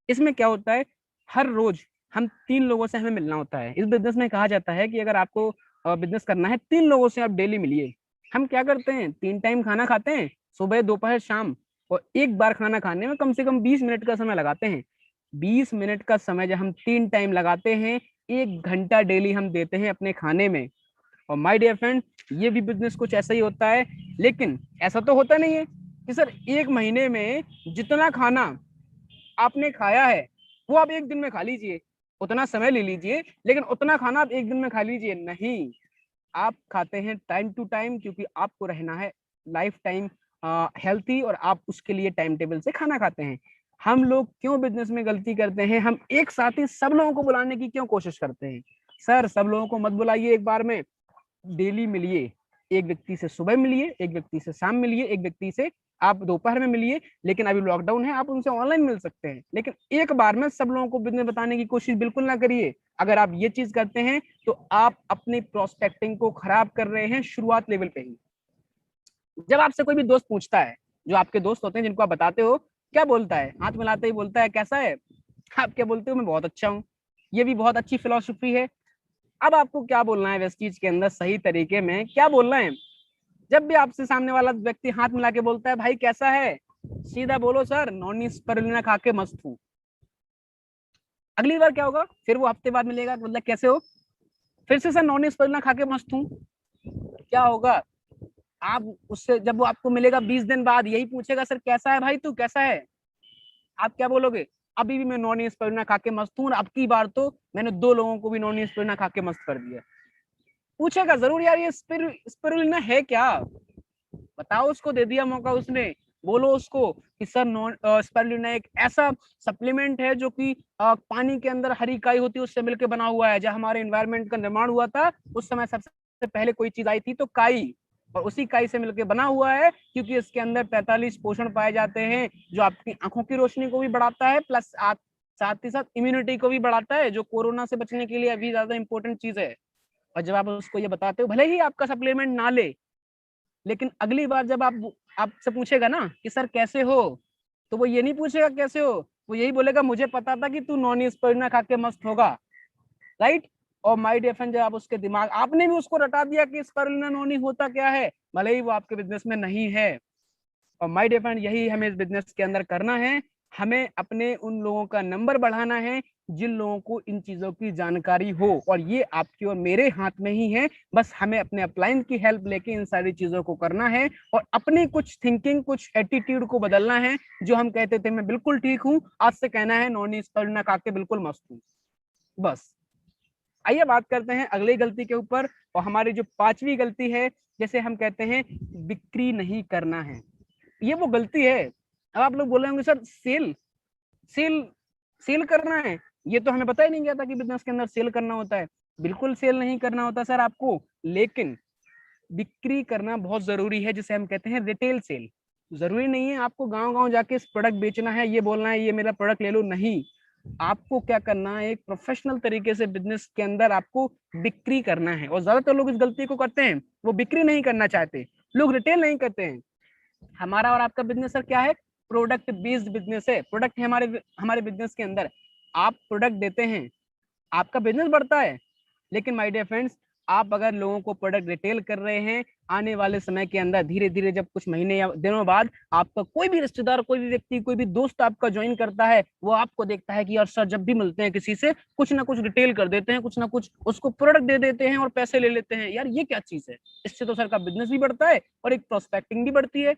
इसमें क्या होता है, हर रोज हम 3 लोगों से हमें मिलना होता है। इस बिजनेस में कहा जाता है कि अगर आपको बिजनेस करना है 3 लोगों से आप डेली मिलिए। हम क्या करते हैं, 3 टाइम खाना खाते हैं, सुबह दोपहर शाम, और एक बार खाना खाने में कम से कम 20 मिनट का समय लगाते हैं। 20 मिनट का समय जब हम 3 टाइम लगाते हैं, 1 घंटा डेली हम देते हैं अपने खाने में। और माय डियर फ्रेंड, ये भी बिजनेस कुछ ऐसा ही होता है, लेकिन ऐसा तो होता नहीं है कि सर 1 महीने में जितना खाना आपने खाया है वो आप 1 दिन में खा लीजिए, उतना समय ले लीजिए, लेकिन उतना खाना आप 1 दिन में खा लीजिए। नहीं, आप खाते हैं टाइम टू टाइम, क्योंकि आपको रहना है लाइफ टाइम हेल्थी, और आप उसके लिए टाइम टेबल से खाना खाते हैं। हम लोग क्यों बिजनेस में गलती करते हैं, हम एक साथ ही सब लोगों को बुलाने की क्यों कोशिश करते हैं? सर सब लोगों को मत बुलाइए एक बार में, डेली मिलिए। एक व्यक्ति से सुबह मिलिए, एक व्यक्ति से शाम मिलिए, एक व्यक्ति से आप दोपहर में मिलिए। लेकिन अभी लॉकडाउन है, आप उनसे ऑनलाइन मिल सकते हैं, लेकिन एक बार में सब लोगों को बिजनेस बताने की कोशिश बिल्कुल ना करिए। अगर आप ये चीज करते हैं तो आप अपनी प्रोस्पेक्टिंग को खराब कर रहे हैं शुरुआत लेवल पे ही। जब आपसे कोई भी दोस्त पूछता है जो आपके दोस्त होते हैं जिनको आप बताते हो, क्या बोलता है? हाथ मिलाते ही बोलता है कैसा है? आप क्या बोलते हो? मैं बहुत अच्छा हूँ। ये भी बहुत अच्छी फिलॉसफी है। अब आपको क्या बोलना है वेस्टीज के अंदर सही तरीके में, क्या बोलना है? जब भी आपसे सामने वाला व्यक्ति हाथ मिला के बोलता है भाई कैसा है, सीधा बोलो सर नॉनी स्पिरुलिना खा के मस्त हूँ। अगली बार क्या होगा, फिर वो हफ्ते बाद मिलेगा, मतलब कैसे हो, फिर से सर नॉनी स्पिरुलिना खा के मस्त हूँ। क्या होगा, आप उससे जब वो आपको मिलेगा 20 दिन बाद यही पूछेगा सर कैसा है भाई तू, कैसा है? आप क्या बोलोगे? अभी भी मैं नॉन स्पिरुलिना खा के मस्त हूँ, और अब की बार तो मैंने 2 लोगों को भी नॉन स्पिरुलिना खा के मस्त कर दिया। पूछेगा जरूर यार ये स्पिरुलिना है क्या, बताओ उसको, दे दिया मौका उसने, बोलो उसको कि सर नॉन स्पिरुलिना एक ऐसा सप्लीमेंट है जो कि पानी के अंदर हरी इकाई होती है उससे मिलकर बना हुआ है। जब हमारे एनवायरमेंट का निर्माण हुआ था उस समय सबसे पहले कोई चीज आई थी तो काई, और उसी काई से मिलकर बना हुआ है, क्योंकि इसके अंदर 43 पोषण पाए जाते हैं जो आपकी आंखों की रोशनी को भी बढ़ाता है, प्लस साथ ही साथ इम्यूनिटी को भी बढ़ाता है, जो कोरोना से बचने के लिए अभी ज्यादा इंपॉर्टेंट चीज है। और जब आप उसको ये बताते हो, भले ही आपका सप्लीमेंट ना ले, लेकिन अगली बार जब आपसे पूछेगा ना कि सर कैसे हो, तो वो ये नहीं पूछेगा कैसे हो, वो यही बोलेगा मुझे पता था कि तू नॉन स्पिरुलिना खा के मस्त होगा, राइट। और माय डियर फ्रेंड, जब आप उसके दिमाग, आपने भी उसको रटा दिया कि स्पिरुलिना नॉनी होता क्या है, भले ही वो आपके बिजनेस में नहीं है। और माय डियर फ्रेंड, यही हमें इस बिजनेस के अंदर करना है। हमें अपने उन लोगों का नंबर बढ़ाना है जिन लोगों को इन चीजों की जानकारी हो, और ये आपकी और मेरे हाथ में ही है। बस हमें अपने अपलाइन की हेल्प लेके इन सारी चीजों को करना है, और अपनी कुछ थिंकिंग, कुछ एटीट्यूड को बदलना है। जो हम कहते थे मैं बिल्कुल ठीक हूँ, आज से कहना है नॉन स्पिरुलिना खा के बिल्कुल मस्त हूँ। बस आइए बात करते हैं अगली गलती के ऊपर, और हमारी जो 5वीं गलती है, जैसे हम कहते हैं बिक्री नहीं करना है। ये वो गलती है। अब आप लोग बोल रहे होंगे सर सेल सेल सेल करना है, ये तो हमें पता ही नहीं गया था कि बिजनेस के अंदर सेल करना होता है। बिल्कुल सेल नहीं करना होता सर आपको, लेकिन बिक्री करना बहुत जरूरी है, जिसे हम कहते हैं रिटेल सेल। जरूरी नहीं है आपको गांव गांव जाके इस प्रोडक्ट बेचना है, ये बोलना है ये मेरा प्रोडक्ट ले लो, नहीं। आपको क्या करना है, एक प्रोफेशनल तरीके से बिजनेस के अंदर आपको बिक्री करना है। और ज्यादातर लोग इस गलती को करते हैं, वो बिक्री नहीं करना चाहते, लोग रिटेल नहीं करते हैं। हमारा और आपका बिजनेस सर क्या है, प्रोडक्ट बेस्ड बिजनेस है। प्रोडक्ट है हमारे हमारे बिजनेस के अंदर, आप प्रोडक्ट देते हैं, आपका बिजनेस बढ़ता है। लेकिन माय डियर फ्रेंड्स, आप अगर लोगों को प्रोडक्ट रिटेल कर रहे हैं, आने वाले समय के अंदर धीरे धीरे जब कुछ महीने या दिनों बाद आपका कोई भी रिश्तेदार, कोई भी व्यक्ति, कोई भी दोस्त आपका ज्वाइन करता है, वो आपको देखता है कि यार सर जब भी मिलते हैं किसी से कुछ ना कुछ रिटेल कर देते हैं, कुछ ना कुछ उसको प्रोडक्ट दे देते हैं और पैसे ले लेते हैं, यार ये क्या चीज है। इससे तो सर का बिजनेस भी बढ़ता है और एक प्रोस्पेक्टिंग भी बढ़ती है।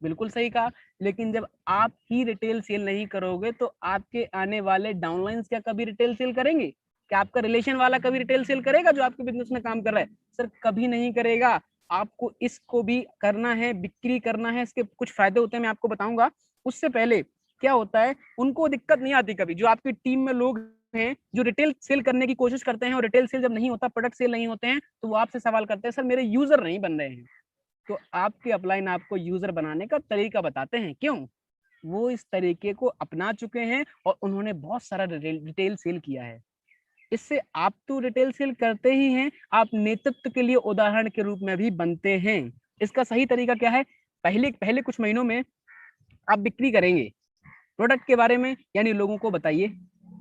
बिल्कुल सही कहा। लेकिन जब आप ही रिटेल सेल नहीं करोगे तो आपके आने वाले डाउनलाइंस क्या कभी रिटेल सेल करेंगे? क्या आपका रिलेशन वाला कभी रिटेल सेल करेगा जो आपके बिजनेस में काम कर रहा है? सर कभी नहीं करेगा। आपको इसको भी करना है, बिक्री करना है। इसके कुछ फायदे होते हैं, मैं आपको बताऊंगा। उससे पहले क्या होता है, उनको दिक्कत नहीं आती कभी, जो आपकी टीम में लोग हैं जो रिटेल सेल करने की कोशिश करते हैं और रिटेल सेल जब नहीं होता, प्रोडक्ट सेल नहीं होते हैं, तो वो आपसे सवाल करते हैं सर मेरे यूजर नहीं बन रहे हैं। तो आपके अपलाइन आपको यूजर बनाने का तरीका बताते हैं। क्यों? वो इस तरीके को अपना चुके हैं और उन्होंने बहुत सारा रिटेल सेल किया है। इससे आप तो रिटेल सेल करते ही हैं, आप नेतृत्व के लिए उदाहरण के रूप में भी बनते हैं। इसका सही तरीका क्या है, पहले पहले कुछ महीनों में आप बिक्री करेंगे प्रोडक्ट के बारे में, यानी लोगों को बताइए,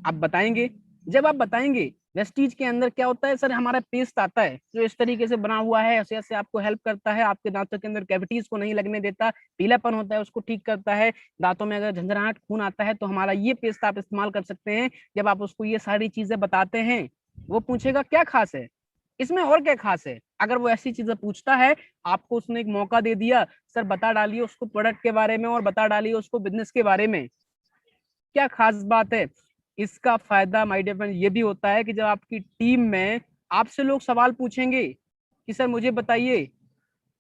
आप बताएंगे। जब आप बताएंगे, वेस्टीज के अंदर क्या होता है सर, हमारा पेस्ट आता है जो इस तरीके से बना हुआ है, ऐसे ऐसे आपको हेल्प करता है, आपके दांतों के अंदर कैविटीज को नहीं लगने देता, पीलापन होता है उसको ठीक करता है, दांतों में अगर झंझनाहट खून आता है तो हमारा ये पेस्ट आप इस्तेमाल कर सकते हैं। जब आप उसको ये सारी चीजें बताते हैं, वो पूछेगा क्या खास है इसमें, और क्या खास है। अगर वो ऐसी चीजें पूछता है, आपको उसने एक मौका दे दिया, सर बता डालिए उसको प्रोडक्ट के बारे में और बता डालिए उसको बिजनेस के बारे में, क्या खास बात है। इसका फायदा माय डियर फ्रेंड ये भी होता है कि जब आपकी टीम में आपसे लोग सवाल पूछेंगे कि सर मुझे बताइए,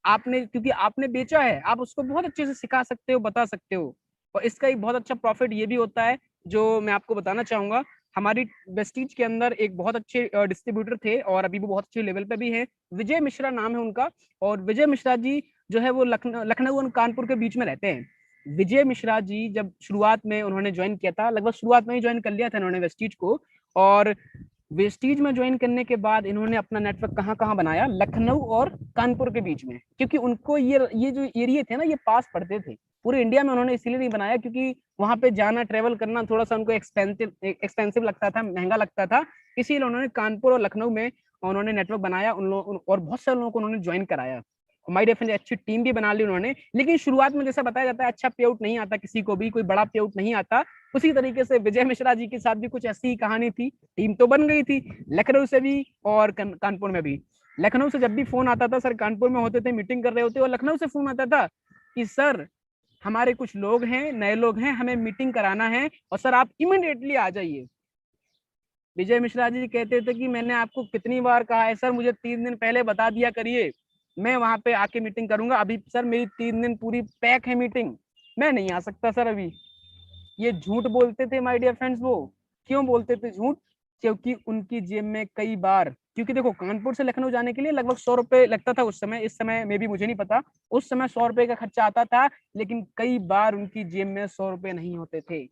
आपने, क्योंकि आपने बेचा है, आप उसको बहुत अच्छे से सिखा सकते हो, बता सकते हो। और इसका एक बहुत अच्छा प्रॉफिट ये भी होता है, जो मैं आपको बताना चाहूंगा। हमारी वेस्टीज के अंदर एक बहुत अच्छे डिस्ट्रीब्यूटर थे और अभी वो बहुत अच्छे लेवल पे भी है, विजय मिश्रा नाम है उनका। और विजय मिश्रा जी जो है वो लखनऊ और कानपुर के बीच में रहते हैं। विजय मिश्रा जी जब शुरुआत में उन्होंने ज्वाइन किया था, लगभग शुरुआत में ही ज्वाइन कर लिया था इन्होंने वेस्टीज को, और वेस्टीज में ज्वाइन करने के बाद इन्होंने अपना नेटवर्क कहाँ कहाँ बनाया, लखनऊ और कानपुर के बीच में, क्योंकि उनको ये जो एरिया थे ना, ये पास पड़ते थे। पूरे इंडिया में उन्होंने इसीलिए नहीं बनाया क्योंकि वहां पे जाना, ट्रेवल करना थोड़ा सा उनको एक्सपेंसिव लगता था, महंगा लगता था। इसीलिए उन्होंने कानपुर और लखनऊ में उन्होंने नेटवर्क बनाया और बहुत सारे लोगों को उन्होंने ज्वाइन कराया। माई डेफिनेटली अच्छी टीम भी बना ली उन्होंने। लेकिन शुरुआत में जैसा बताया जाता है अच्छा पे आउट नहीं आता, किसी को भी कोई बड़ा पे आउट नहीं आता। उसी तरीके से विजय मिश्रा जी के साथ भी कुछ ऐसी ही कहानी थी। टीम तो बन गई थी लखनऊ से भी और कानपुर में भी। लखनऊ से जब भी फोन आता था सर, कानपुर में होते थे मीटिंग कर रहे होते, और लखनऊ से फोन आता था कि सर हमारे कुछ लोग हैं, नए लोग हैं, हमें मीटिंग कराना है और सर आप इमीडिएटली आ जाइए। विजय मिश्रा जी कहते थे कि मैंने आपको कितनी बार कहा है सर, मुझे 3 दिन पहले बता दिया करिए, मैं वहां पे आके मीटिंग करूंगा। अभी सर मेरी 3 दिन पूरी पैक है मीटिंग, मैं नहीं आ सकता सर अभी। ये झूठ बोलते थे माय डियर फ्रेंड्स। वो क्यों बोलते थे झूठ? क्योंकि उनकी जेब में कई बार, क्योंकि देखो कानपुर से लखनऊ जाने के लिए लगभग 100 रुपए लगता था उस समय। इस समय में भी मुझे नहीं पता, उस समय 100 रुपए का खर्चा आता था। लेकिन कई बार उनकी जेब में 100 रुपए नहीं होते थे,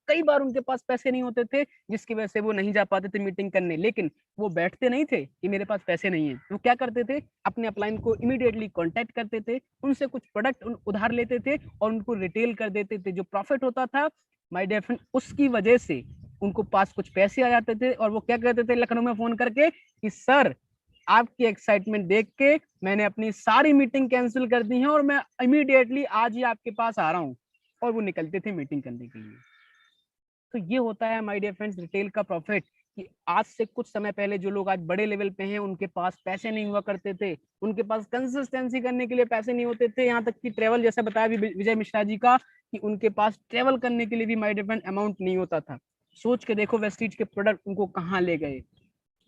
कई बार उनके पास पैसे नहीं होते थे, जिसकी वजह से वो नहीं जा पाते थे मीटिंग करने। लेकिन वो बैठते नहीं थे कि मेरे पास पैसे नहीं है। वो क्या करते थे, अपने अपलाइन को इमीडिएटली कांटेक्ट करते थे, उनसे कुछ प्रोडक्ट उधार लेते थे और उनको रिटेल कर देते थे। जो प्रॉफिट होता था माय डियर फ्रेंड, उसकी वजह से उनको पास कुछ पैसे आ जाते थे। और वो क्या कहते थे लखनऊ में फोन करके कि सर आपकी एक्साइटमेंट देख के मैंने अपनी सारी मीटिंग कैंसिल कर दी है और मैं इमीडिएटली आज ही आपके पास आ रहा हूँ। और वो निकलते थे मीटिंग करने के लिए। तो ये होता है माय डियर फ्रेंड्स रिटेल का प्रॉफिट, कि आज से कुछ समय पहले जो लोग आज बड़े लेवल पे हैं उनके पास पैसे नहीं हुआ करते थे, उनके पास कंसिस्टेंसी करने के लिए पैसे नहीं होते थे। यहाँ तक कि ट्रेवल, जैसा बताया विजय मिश्रा जी का, कि उनके पास ट्रेवल करने के लिए भी माय डियर फ्रेंड अमाउंट नहीं होता था। सोच के देखो वेस्टीज के प्रोडक्ट उनको कहाँ ले गए।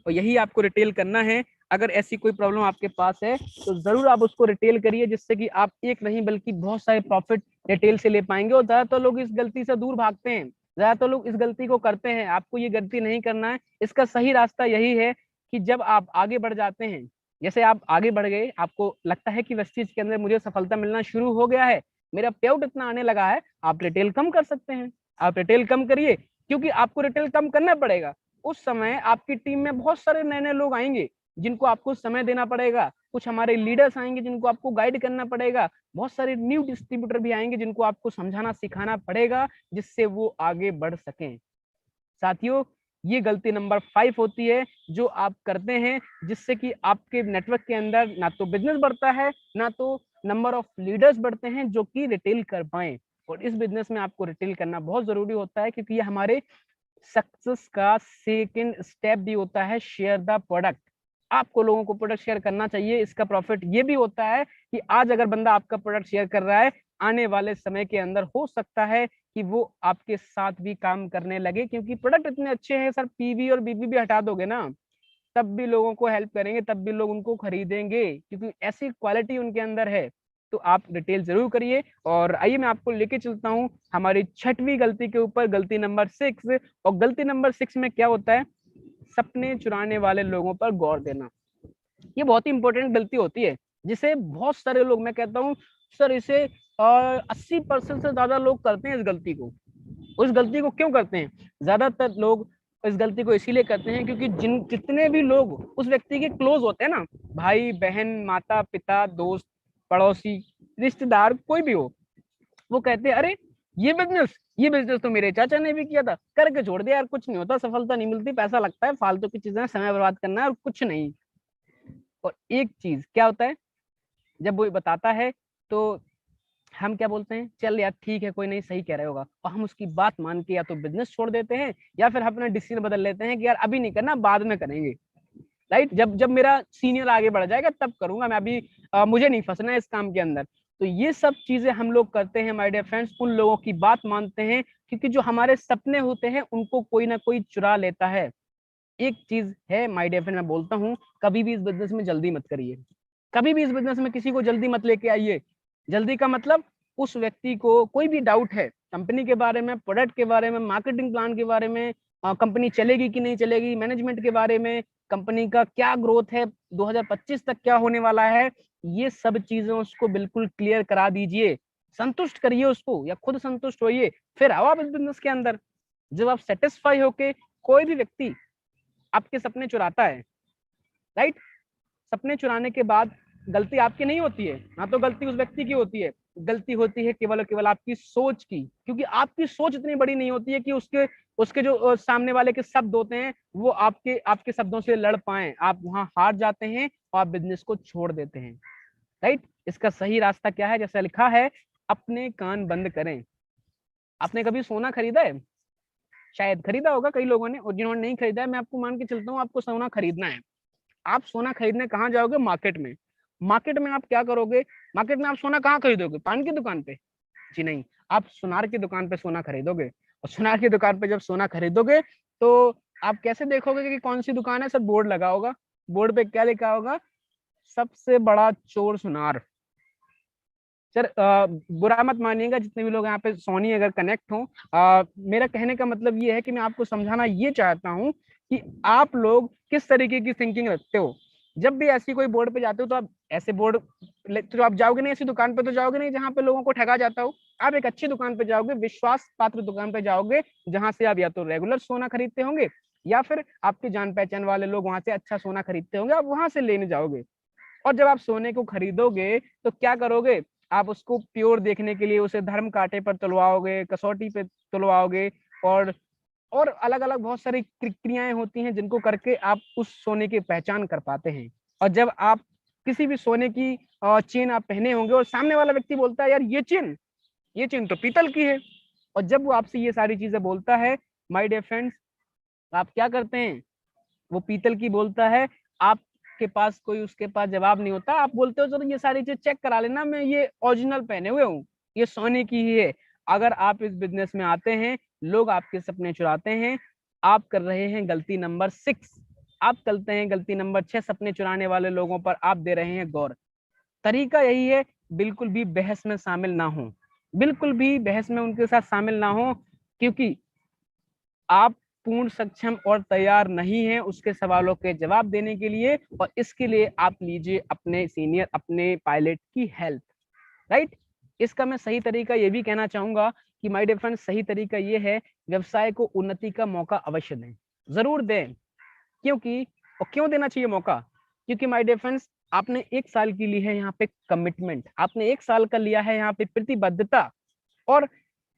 और यही आपको रिटेल करना है। अगर ऐसी कोई प्रॉब्लम आपके पास है तो जरूर आप उसको रिटेल करिए, जिससे कि आप एक नहीं बल्कि बहुत सारे प्रॉफिट रिटेल से ले पाएंगे। और ज्यादातर लोग इस गलती से दूर भागते हैं, ज्यादातर लोग इस गलती को करते हैं। आपको ये गलती नहीं करना है। इसका सही रास्ता यही है कि जब आप आगे बढ़ जाते हैं, जैसे आप आगे बढ़ गए, आपको लगता है कि वेस्टीज के अंदर मुझे सफलता मिलना शुरू हो गया है, मेरा पे आउट इतना आने लगा है, आप रिटेल कम कर सकते हैं। आप रिटेल कम करिए, क्योंकि आपको रिटेल कम करना पड़ेगा। उस समय आपकी टीम में बहुत सारे नए नए लोग आएंगे जिनको आपको समय देना पड़ेगा। कुछ हमारे लीडर्स आएंगे जिनको आपको गाइड करना पड़ेगा। बहुत सारे न्यू डिस्ट्रीब्यूटर भी आएंगे जिनको आपको समझाना सिखाना पड़ेगा, जिससे वो आगे बढ़ सकें। साथियों, ये गलती नंबर 5 होती है जो आप करते हैं, जिससे कि आपके नेटवर्क के अंदर ना तो बिजनेस बढ़ता है, ना तो नंबर ऑफ लीडर्स बढ़ते हैं जो कि रिटेल कर पाए। और इस बिजनेस में आपको रिटेल करना बहुत जरूरी होता है, क्योंकि ये हमारे सक्सेस का सेकंड स्टेप भी होता है, शेयर द प्रोडक्ट। आपको लोगों को प्रोडक्ट शेयर करना चाहिए। इसका प्रॉफिट ये भी होता है कि आज अगर बंदा आपका प्रोडक्ट शेयर कर रहा है, आने वाले समय के अंदर हो सकता है कि वो आपके साथ भी काम करने लगे, क्योंकि प्रोडक्ट इतने अच्छे हैं सर। पीवी और बीबी भी हटा दोगे ना, तब भी लोगों को हेल्प करेंगे, तब भी लोग उनको खरीदेंगे, क्योंकि ऐसी क्वालिटी उनके अंदर है। तो आप रिटेल जरूर करिए। और आइए मैं आपको लेके चलता हूँ हमारी 6वीं गलती के ऊपर, गलती नंबर 6। और गलती नंबर 6 में क्या होता है, सपने चुराने वाले लोगों पर गौर देना। ये बहुत ही इंपॉर्टेंट गलती होती है, जिसे बहुत सारे लोग, मैं कहता हूँ सर इसे 80% से ज्यादा लोग करते हैं इस गलती को। उस गलती को क्यों करते हैं? ज्यादातर लोग इस गलती को इसीलिए करते हैं क्योंकि जितने भी लोग उस व्यक्ति के क्लोज होते हैं ना, भाई बहन, माता पिता, दोस्त, पड़ोसी, रिश्तेदार, कोई भी हो, वो कहते हैं अरे ये बिजनेस तो मेरे चाचा ने भी किया था, करके छोड़ दिया यार, कुछ नहीं होता, सफलता नहीं मिलती, पैसा लगता है, फालतू की चीजें, समय बर्बाद करना है और कुछ नहीं। और एक चीज क्या होता है, जब वो बताता है तो हम क्या बोलते हैं, चल यार ठीक है, कोई नहीं, सही कह रहे होगा, और हम उसकी बात मान के या तो बिजनेस छोड़ देते हैं या फिर अपना डिसीजन बदल लेते हैं कि यार अभी नहीं करना, बाद में करेंगे। राइट, जब जब मेरा सीनियर आगे बढ़ जाएगा तब करूंगा, मैं अभी मुझे नहीं फंसना है इस काम के अंदर। तो ये सब चीजें हम लोग करते हैं माय डियर फ्रेंड्स, उन लोगों की बात मानते हैं, क्योंकि जो हमारे सपने होते हैं उनको कोई ना कोई चुरा लेता है। एक चीज है माय डियर फ्रेंड, मैं बोलता हूँ, कभी भी इस बिजनेस में जल्दी मत करिए। कभी भी इस बिजनेस में किसी को जल्दी मत लेके आइए। जल्दी का मतलब, उस व्यक्ति को कोई भी डाउट है कंपनी के बारे में, प्रोडक्ट के बारे में, मार्केटिंग प्लान के बारे में, कंपनी चलेगी कि नहीं चलेगी, मैनेजमेंट के बारे में, कंपनी का क्या ग्रोथ है, 2025 तक क्या होने वाला है, ये सब चीजें उसको बिल्कुल क्लियर करा दीजिए। संतुष्ट करिए उसको, या खुद संतुष्ट होइए, फिर आओ आप इस बिजनेस के अंदर। जब आप सेटिस्फाई होके, कोई भी व्यक्ति आपके सपने चुराता है, राइट, सपने चुराने के बाद गलती आपकी नहीं होती है, ना तो गलती उस व्यक्ति की होती है, गलती होती है केवल और केवल आपकी सोच की, क्योंकि आपकी सोच इतनी बड़ी नहीं होती है कि उसके उसके जो सामने वाले के शब्द होते हैं वो आपके आपके शब्दों से लड़ पाए। आप वहां हार जाते हैं और आप बिजनेस को छोड़ देते हैं। राइट। इसका सही रास्ता क्या है? जैसा लिखा है, अपने कान बंद करें। आपने कभी सोना खरीदा है? शायद खरीदा होगा कई लोगों ने, और जिन्होंने नहीं खरीदा है मैं आपको मान के चलता हूँ आपको सोना खरीदना है। आप सोना खरीदने कहाँ जाओगे? मार्केट में। मार्केट में आप क्या करोगे? मार्केट में आप सोना कहाँ खरीदोगे? पान की दुकान पे? जी नहीं, आप सुनार की दुकान पे सोना खरीदोगे। और सुनार की दुकान पे जब सोना खरीदोगे तो आप कैसे देखोगे कि कौन सी दुकान है? सर बोर्ड लगा होगा, बोर्ड पे क्या लिखा होगा? सबसे बड़ा चोर सुनार। सर बुरा मत मानिएगा जितने भी लोग यहाँ पे सोनी अगर कनेक्ट हो, मेरा कहने का मतलब ये है कि मैं आपको समझाना ये चाहता हूँ कि आप लोग किस तरीके की थिंकिंग रखते हो। जब भी ऐसी कोई बोर्ड पे जाते हो तो आप ऐसे बोर्ड तो आप जाओगे नहीं, ऐसी दुकान पे तो जाओगे नहीं जहाँ पे लोगों को ठगा जाता हो। आप एक अच्छी दुकान पे जाओगे, विश्वास पात्र दुकान पे जाओगे, जहां से आप या तो रेगुलर सोना खरीदते होंगे या फिर आपके जान पहचान वाले लोग वहां से अच्छा सोना खरीदते होंगे, आप वहां से लेने जाओगे। और जब आप सोने को खरीदोगे तो क्या करोगे? आप उसको प्योर देखने के लिए उसे धर्म कांटे पर तुलवाओगे, कसौटी पे तुलवाओगे, और अलग अलग बहुत सारी क्रियाएं होती हैं जिनको करके आप उस सोने की पहचान कर पाते हैं। और जब आप किसी भी सोने की चेन आप पहने होंगे और सामने वाला व्यक्ति बोलता है यार ये चेन तो पीतल की है, और जब वो आपसे ये सारी चीजें बोलता है माय डियर फ्रेंड्स, आप क्या करते हैं? वो पीतल की बोलता है, आपके पास कोई उसके पास जवाब नहीं होता, आप बोलते हो चलो ये सारी चीज चेक करा लेना, मैं ये ओरिजिनल पहने हुए हूँ, ये सोने की ही है। अगर आप इस बिजनेस में आते हैं, लोग आपके सपने चुराते हैं, आप कर रहे हैं गलती नंबर 6। आप करते हैं गलती नंबर 6, सपने चुराने वाले लोगों पर आप दे रहे हैं गौर। तरीका यही है, बिल्कुल भी बहस में शामिल ना हो, बिल्कुल भी बहस में उनके साथ शामिल ना हो, क्योंकि आप पूर्ण सक्षम और तैयार नहीं हैं उसके सवालों के जवाब देने के लिए, और इसके लिए आप लीजिए अपने सीनियर, अपने पायलट की हेल्प। राइट। इसका मैं सही तरीका ये भी कहना चाहूंगा कि माय डियर फ्रेंड्स, सही तरीका ये है, व्यवसाय को उन्नति का मौका अवश्य दें, जरूर दें। क्योंकि, और क्यों देना चाहिए मौका? क्योंकि माय डियर फ्रेंड्स, आपने 1 साल की ली है यहाँ पे कमिटमेंट, आपने 1 साल का लिया है यहाँ पे प्रतिबद्धता, और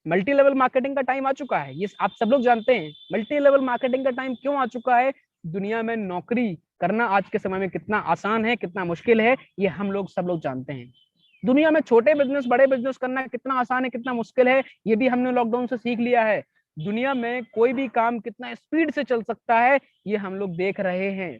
मल्टी लेवल मार्केटिंग का टाइम आ चुका है, ये आप सब लोग जानते हैं। मल्टी लेवल मार्केटिंग का टाइम क्यों आ चुका है? दुनिया में नौकरी करना आज के समय में कितना आसान है, कितना मुश्किल है, ये हम लोग सब लोग जानते हैं। दुनिया में छोटे बिजनेस, बड़े बिजनेस करना कितना आसान है, कितना मुश्किल है, ये भी हमने लॉकडाउन से सीख लिया है। दुनिया में कोई भी काम कितना स्पीड से चल सकता है, ये हम लोग देख रहे हैं।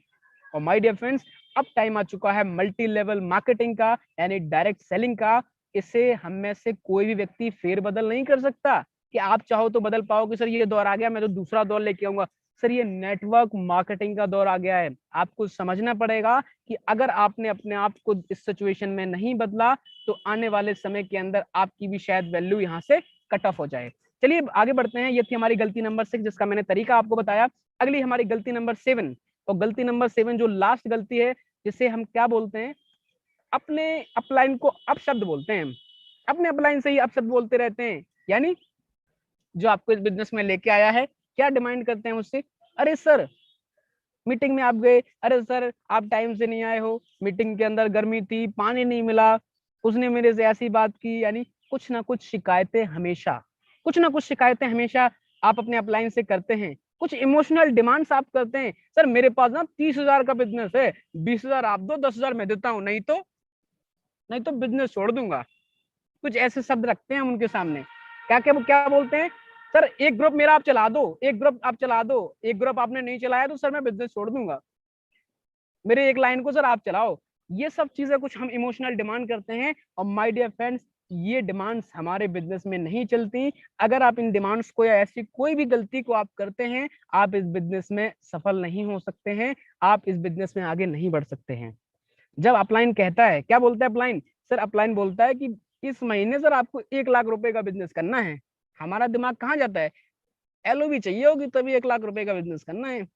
और माय डियर फ्रेंड्स, अब टाइम आ चुका है मल्टी लेवल मार्केटिंग का, यानी डायरेक्ट सेलिंग का। इसे हम में से कोई भी व्यक्ति फेर बदल नहीं कर सकता कि आप चाहो तो बदल पाओ कि सर ये दौर आ गया, मैं तो दूसरा दौर लेके आऊंगा। सर ये नेटवर्क मार्केटिंग का दौर आ गया है। आपको समझना पड़ेगा कि अगर आपने अपने आप को इस सिचुएशन में नहीं बदला तो आने वाले समय के अंदर आपकी भी शायद वैल्यू यहाँ से कट ऑफ हो जाए। चलिए आगे बढ़ते हैं। ये थी हमारी गलती नंबर 6 जिसका मैंने तरीका आपको बताया। अगली हमारी गलती नंबर 7, और गलती नंबर 7 जो लास्ट गलती है, जिसे हम क्या बोलते हैं, अपने अपलाइन को अपशब्द बोलते हैं। अपने अपलाइन से ही अपशब्द बोलते रहते हैं। यानी जो आपको इस बिजनेस में लेके आया है, क्या डिमांड करते हैं मुझसे? अरे सर मीटिंग में आप गए, अरे सर आप टाइम से नहीं आए हो, मीटिंग के अंदर गर्मी थी, पानी नहीं मिला, उसने मेरे से ऐसी बात की। यानी कुछ ना कुछ शिकायतें हमेशा, कुछ ना कुछ शिकायतें हमेशा आप अपने अपलाइन से करते हैं। कुछ इमोशनल डिमांड्स आप करते हैं, सर मेरे पास ना 30,000 का बिजनेस है, 20,000 आप दो, 10,000 मैं देता हूँ, नहीं तो बिजनेस छोड़ दूंगा। कुछ ऐसे शब्द रखते हैं हम उनके सामने। क्या क्या क्या बोलते हैं? सर एक ग्रुप मेरा आप चला दो, एक ग्रुप आप चला दो, एक ग्रुप आपने नहीं चलाया तो सर मैं बिजनेस छोड़ दूंगा, मेरे एक लाइन को सर आप चलाओ। ये सब चीजें कुछ हम इमोशनल डिमांड करते हैं। और माय डियर फ्रेंड्स, ये डिमांड्स हमारे बिजनेस में नहीं चलती। अगर आप इन डिमांड्स को या ऐसी कोई भी गलती को आप करते हैं, आप इस बिजनेस में सफल नहीं हो सकते हैं, आप इस बिजनेस में आगे नहीं बढ़ सकते हैं। जब अपलाइन कहता है, क्या बोलता है अपलाइन? सर अपलाइन बोलता है कि इस महीने सर आपको 1 लाख रुपए का बिजनेस करना है। हमारा दिमाग कहाँ जाता है? एलओबी चाहिए होगी तभी 1 लाख रुपए का बिजनेस करना है,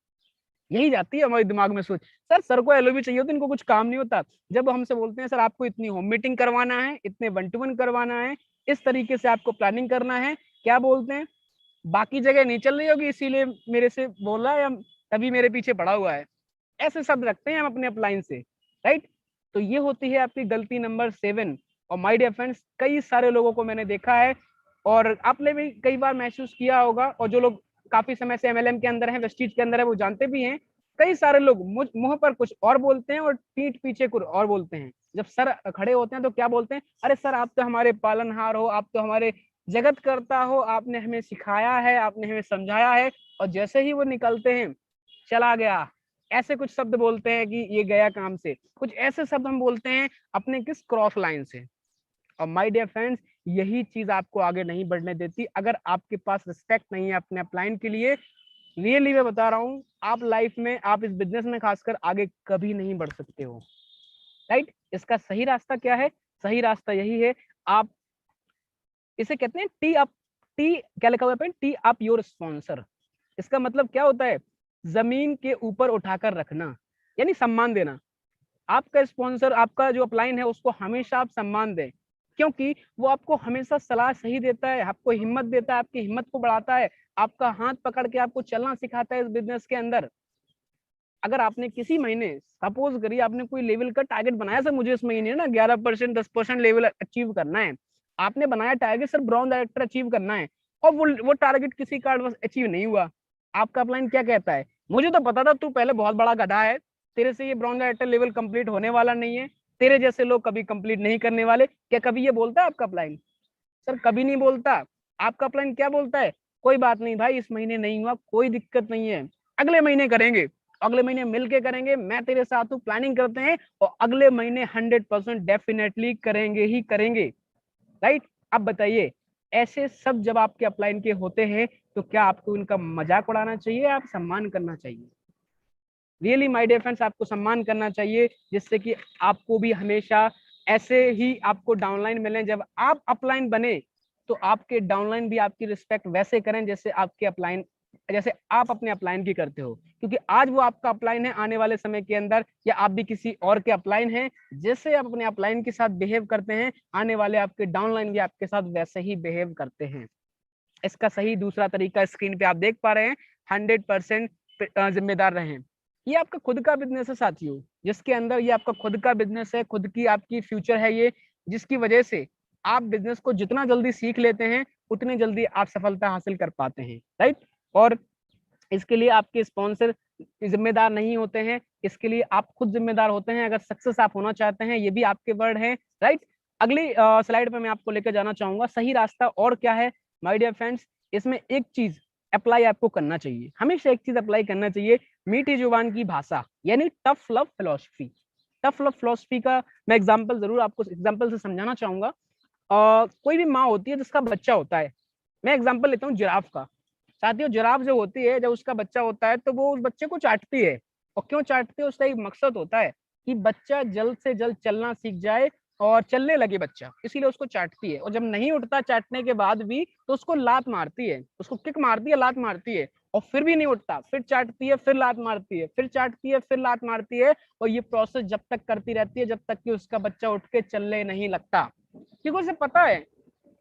यही जाती है हमारे दिमाग में सोच। सर को एलओबी चाहिए होती, इनको कुछ काम नहीं होता। जब हमसे बोलते हैं सर आपको इतनी होम मीटिंग करवाना है, इतने 1-to-1 करवाना है, इस तरीके से आपको प्लानिंग करना है, क्या बोलते हैं? बाकी जगह नहीं चल रही होगी इसीलिए मेरे से बोल रहा है, या तभी मेरे पीछे पड़ा हुआ है। ऐसे शब्द रखते हैं हम अपने अपलाइन से। राइट। तो ये होती है आपकी गलती नंबर 7। और माय डियर फ्रेंड्स, कई सारे लोगों को मैंने देखा है और आपने भी कई बार महसूस किया होगा, और जो लोग काफी समय से एमएलएम के अंदर है, वेस्टीज के अंदर है, वो जानते भी हैं। कई सारे लोग मुंह पर कुछ और बोलते हैं और पीठ पीछे कुछ और बोलते हैं। जब सर खड़े होते हैं तो क्या बोलते हैं, अरे सर आप तो हमारे पालनहार हो, आप तो हमारे जगत करता हो, आपने हमें सिखाया है, आपने हमें समझाया है। और जैसे ही वो निकलते हैं, चला गया, ऐसे कुछ शब्द बोलते हैं कि ये गया काम से, कुछ ऐसे शब्द हम बोलते हैं अपने किस क्रॉस लाइन से। और माय डियर फ्रेंड्स, यही चीज आपको आगे नहीं बढ़ने देती। अगर आपके पास रिस्पेक्ट नहीं है अपने अपलाइन के लिए, रियली मैं बता रहा हूँ, आप लाइफ में, आप इस बिजनेस में खासकर आगे कभी नहीं बढ़ सकते हो। राइट? इसका सही रास्ता क्या है? सही रास्ता यही है, आप इसे कहते हैं टी अप, टी क्या लिखा हुआ है, टी अप योर स्पॉन्सर। इसका मतलब क्या होता है? जमीन के ऊपर उठाकर रखना, यानी सम्मान देना। आपका स्पॉन्सर, आपका जो अपलाइन है, उसको हमेशा आप सम्मान दें, क्योंकि वो आपको हमेशा सलाह सही देता है, आपको हिम्मत देता है, आपकी हिम्मत को बढ़ाता है, आपका हाथ पकड़ के आपको चलना सिखाता है इस बिजनेस के अंदर। अगर आपने किसी महीने, सपोज करिए आपने कोई लेवल का टारगेट बनाया, सर मुझे इस महीने ना 11% 10% लेवल अचीव करना है, आपने बनाया target sir brown director achieve करना है, और वो टारगेट किसी कारणवश अचीव नहीं हुआ, आपका अपलाइन क्या कहता है? मुझे तो पता था तू पहले बहुत बड़ा गधा है, तेरे से ये ब्राउन डायरेक्टर लेवल कंप्लीट होने वाला नहीं है, तेरे जैसे लोग कभी कंप्लीट नहीं करने वाले। क्या कभी ये बोलता है आपका अपलाइन? सर कभी नहीं बोलता। आपका अपलाइन क्या बोलता है? कोई बात नहीं भाई, इस महीने नहीं हुआ, कोई दिक्कत नहीं है, अगले महीने करेंगे, अगले महीने मिलके करेंगे, मैं तेरे साथ हूँ, प्लानिंग करते हैं, और अगले महीने 100% डेफिनेटली करेंगे ही करेंगे। राइट? अब बताइए, ऐसे सब जब आपके अपलाइन के होते हैं, तो क्या आपको इनका मजाक उड़ाना चाहिए, आप सम्मान करना चाहिए? रियली माय डियर फ्रेंड्स, आपको सम्मान करना चाहिए, जिससे कि आपको भी हमेशा ऐसे ही आपको डाउनलाइन मिले। जब आप अपलाइन बने, तो आपके डाउनलाइन भी आपकी रिस्पेक्ट वैसे करें जैसे आपके अपलाइन, जैसे आप अपने अपलाइन की करते हो, क्योंकि आज वो आपका अपलाइन है, आने वाले समय के अंदर या आप भी किसी और के अपलाइन हैं, जैसे आप अपने अपलाइन के साथ बिहेव करते हैं, आने वाले आपके डाउनलाइन भी आपके साथ वैसे ही बिहेव करते हैं। इसका सही दूसरा तरीका स्क्रीन पे आप देख पा रहे हैं, 100% जिम्मेदार रहें। ये आपका खुद का बिजनेस है साथियों, जिसके अंदर ये आपका खुद का बिजनेस है, खुद की आपकी फ्यूचर है ये, जिसकी वजह से आप बिजनेस को जितना जल्दी सीख लेते हैं, उतनी जल्दी आप सफलता हासिल कर पाते हैं। राइट? और इसके लिए आपके स्पॉन्सर जिम्मेदार नहीं होते हैं, इसके लिए आप खुद जिम्मेदार होते हैं। अगर सक्सेस आप होना चाहते हैं, ये भी आपके वर्ड हैं। राइट? अगली स्लाइड पे मैं आपको लेकर जाना चाहूंगा, सही रास्ता और क्या है माय डियर फ्रेंड्स। इसमें एक चीज अप्लाई आपको करना चाहिए, हमेशा एक चीज अप्लाई करना चाहिए, मीठी जुबान की भाषा, यानी tough love philosophy. Tough love philosophy का मैं एग्जांपल जरूर आपको एग्जांपल से समझाना चाहूंगा। कोई भी माँ होती है जिसका बच्चा होता है, मैं एग्जांपल लेता हूँ जिराफ का। साथियों, जिराफ जो होती है, जब उसका बच्चा होता है तो वो उस बच्चे को चाटती है, और क्यों चाटती है? उसका एक मकसद होता है कि बच्चा जल्द से जल्द चलना सीख जाए और चलने लगे बच्चा, इसीलिए उसको चाटती है। और जब नहीं उठता चाटने के बाद भी, तो उसको लात मारती है, उसको किक मारती है, लात मारती है, और फिर भी नहीं उठता, फिर चाटती है, फिर लात मारती है, फिर चाटती है, फिर लात मारती है, और ये प्रोसेस जब तक करती रहती है जब तक कि उसका बच्चा उठ के चलने नहीं लगता। क्योंकि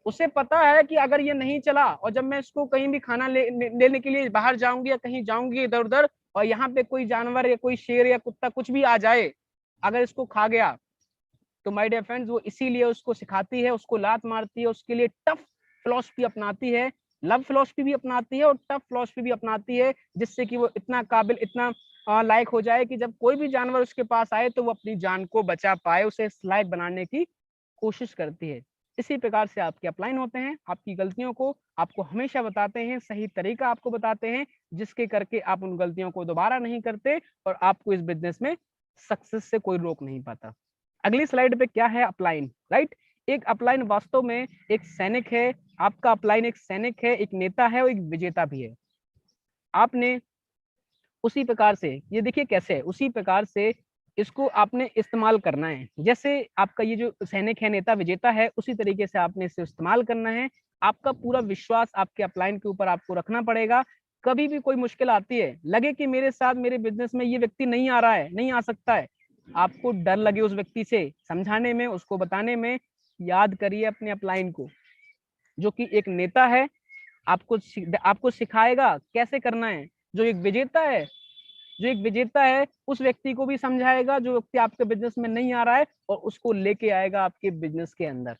उसे पता है कि अगर ये नहीं चला, और जब मैं इसको कहीं भी खाना लेने के लिए बाहर जाऊंगी या कहीं जाऊंगी इधर उधर, और यहाँ पे कोई जानवर या कोई शेर या कुत्ता कुछ भी आ जाए, अगर इसको खा गया, तो माय डियर फ्रेंड्स वो इसीलिए उसको सिखाती है, उसको लात मारती है, उसके लिए टफ फिलॉसफी अपनाती है, लव फिलॉसफी भी अपनाती है और टफ फिलॉसफी भी अपनाती है, जिससे कि वो इतना काबिल, इतना लायक हो जाए कि जब कोई भी जानवर उसके पास आए तो वो अपनी जान को बचा पाए, उसे इस लायक बनाने की कोशिश करती है। इसी प्रकार से आपके अपलाइन होते हैं, आपकी गलतियों को आपको हमेशा बताते हैं, सही तरीका आपको बताते हैं, जिसके करके आप उन गलतियों को दोबारा नहीं करते और आपको इस बिजनेस में सक्सेस से कोई रोक नहीं पाता। अगली स्लाइड पे क्या है? अपलाइन। राइट? एक अपलाइन वास्तव में एक सैनिक है, आपका अपलाइन एक सैनिक है, एक नेता है और एक विजेता भी है। आपने उसी प्रकार से, ये देखिए कैसे है, उसी प्रकार से इसको आपने इस्तेमाल करना है। जैसे आपका ये जो सैनिक है, नेता, विजेता है, उसी तरीके से आपने इसे इस्तेमाल करना है। आपका पूरा विश्वास आपके अपलाइन के ऊपर आपको रखना पड़ेगा। कभी भी कोई मुश्किल आती है, लगे कि मेरे साथ मेरे बिजनेस में ये व्यक्ति नहीं आ रहा है, नहीं आ सकता है, आपको डर लगे उस व्यक्ति से समझाने में, उसको बताने में, याद करिए अपने अपलाइन को, जो कि एक नेता है, आपको सिखाएगा कैसे करना है। जो एक विजेता है, जो एक विजेता है उस व्यक्ति को भी समझाएगा जो व्यक्ति आपके बिजनेस में नहीं आ रहा है, और उसको लेके आएगा आपके बिजनेस के अंदर।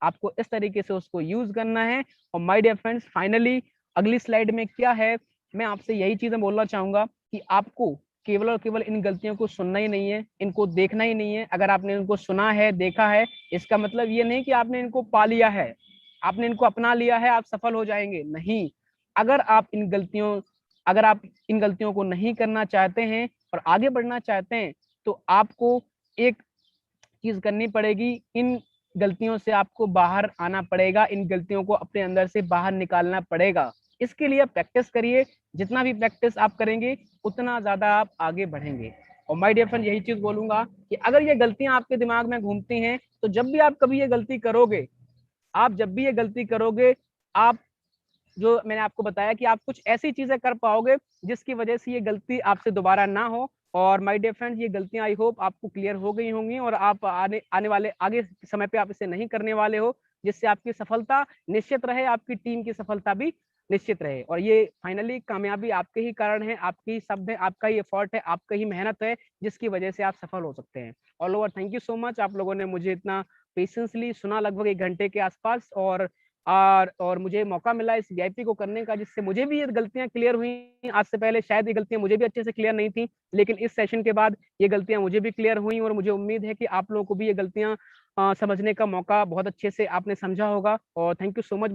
आपको इस तरीके से उसको यूज करना है। और माय डियर फ्रेंड्स, फाइनली अगली स्लाइड में क्या है, मैं आपसे यही चीजें बोलना चाहूंगा कि आपको केवल और केवल इन गलतियों को सुनना ही नहीं है, इनको देखना ही नहीं है। अगर आपने इनको सुना है, देखा है, इसका मतलब ये नहीं कि आपने इनको पा लिया है, आपने इनको अपना लिया है, आप सफल हो जाएंगे, नहीं। अगर आप इन गलतियों को नहीं करना चाहते हैं और आगे बढ़ना चाहते हैं, तो आपको एक चीज करनी पड़ेगी, इन गलतियों से आपको बाहर आना पड़ेगा, इन गलतियों को अपने अंदर से बाहर निकालना पड़ेगा। इसके लिए प्रैक्टिस करिए, जितना भी प्रैक्टिस आप करेंगे उतना ज्यादा आप आगे बढ़ेंगे। और माय डियर फ्रेंड, यही चीज बोलूंगा कि अगर ये गलतियां आपके दिमाग में घूमती हैं, तो जब भी आप कभी ये गलती करोगे, आप जो मैंने आपको बताया कि आप कुछ ऐसी चीजें कर पाओगे जिसकी वजह से ये गलती आपसे दोबारा ना हो। और माय डियर फ्रेंड्स, ये गलतियां आई होप आपको क्लियर हो गई होंगी, और आप आने वाले आगे समय पे आप इसे नहीं करने वाले हो, जिससे आपकी सफलता निश्चित रहे, आपकी टीम की सफलता भी निश्चित रहे। और ये फाइनली कामयाबी आपके ही कारण है, आपके ही शब्द है, आपका ही एफर्ट है, आपका ही मेहनत है, जिसकी वजह से आप सफल हो सकते हैं। All over thank you so much, आप लोगों ने मुझे इतना पेशेंसली सुना, लगभग 1 घंटे के आसपास, और मुझे मौका मिला इस वीआईपी को करने का, जिससे मुझे भी ये गलतियां क्लियर हुई। आज से पहले शायद ये गलतियां मुझे भी अच्छे से क्लियर नहीं थी, लेकिन इस सेशन के बाद ये गलतियां मुझे भी क्लियर हुई, और मुझे उम्मीद है कि आप लोगों को भी ये गलतियां समझने का मौका बहुत अच्छे से आपने समझा होगा। और थैंक यू सो मच।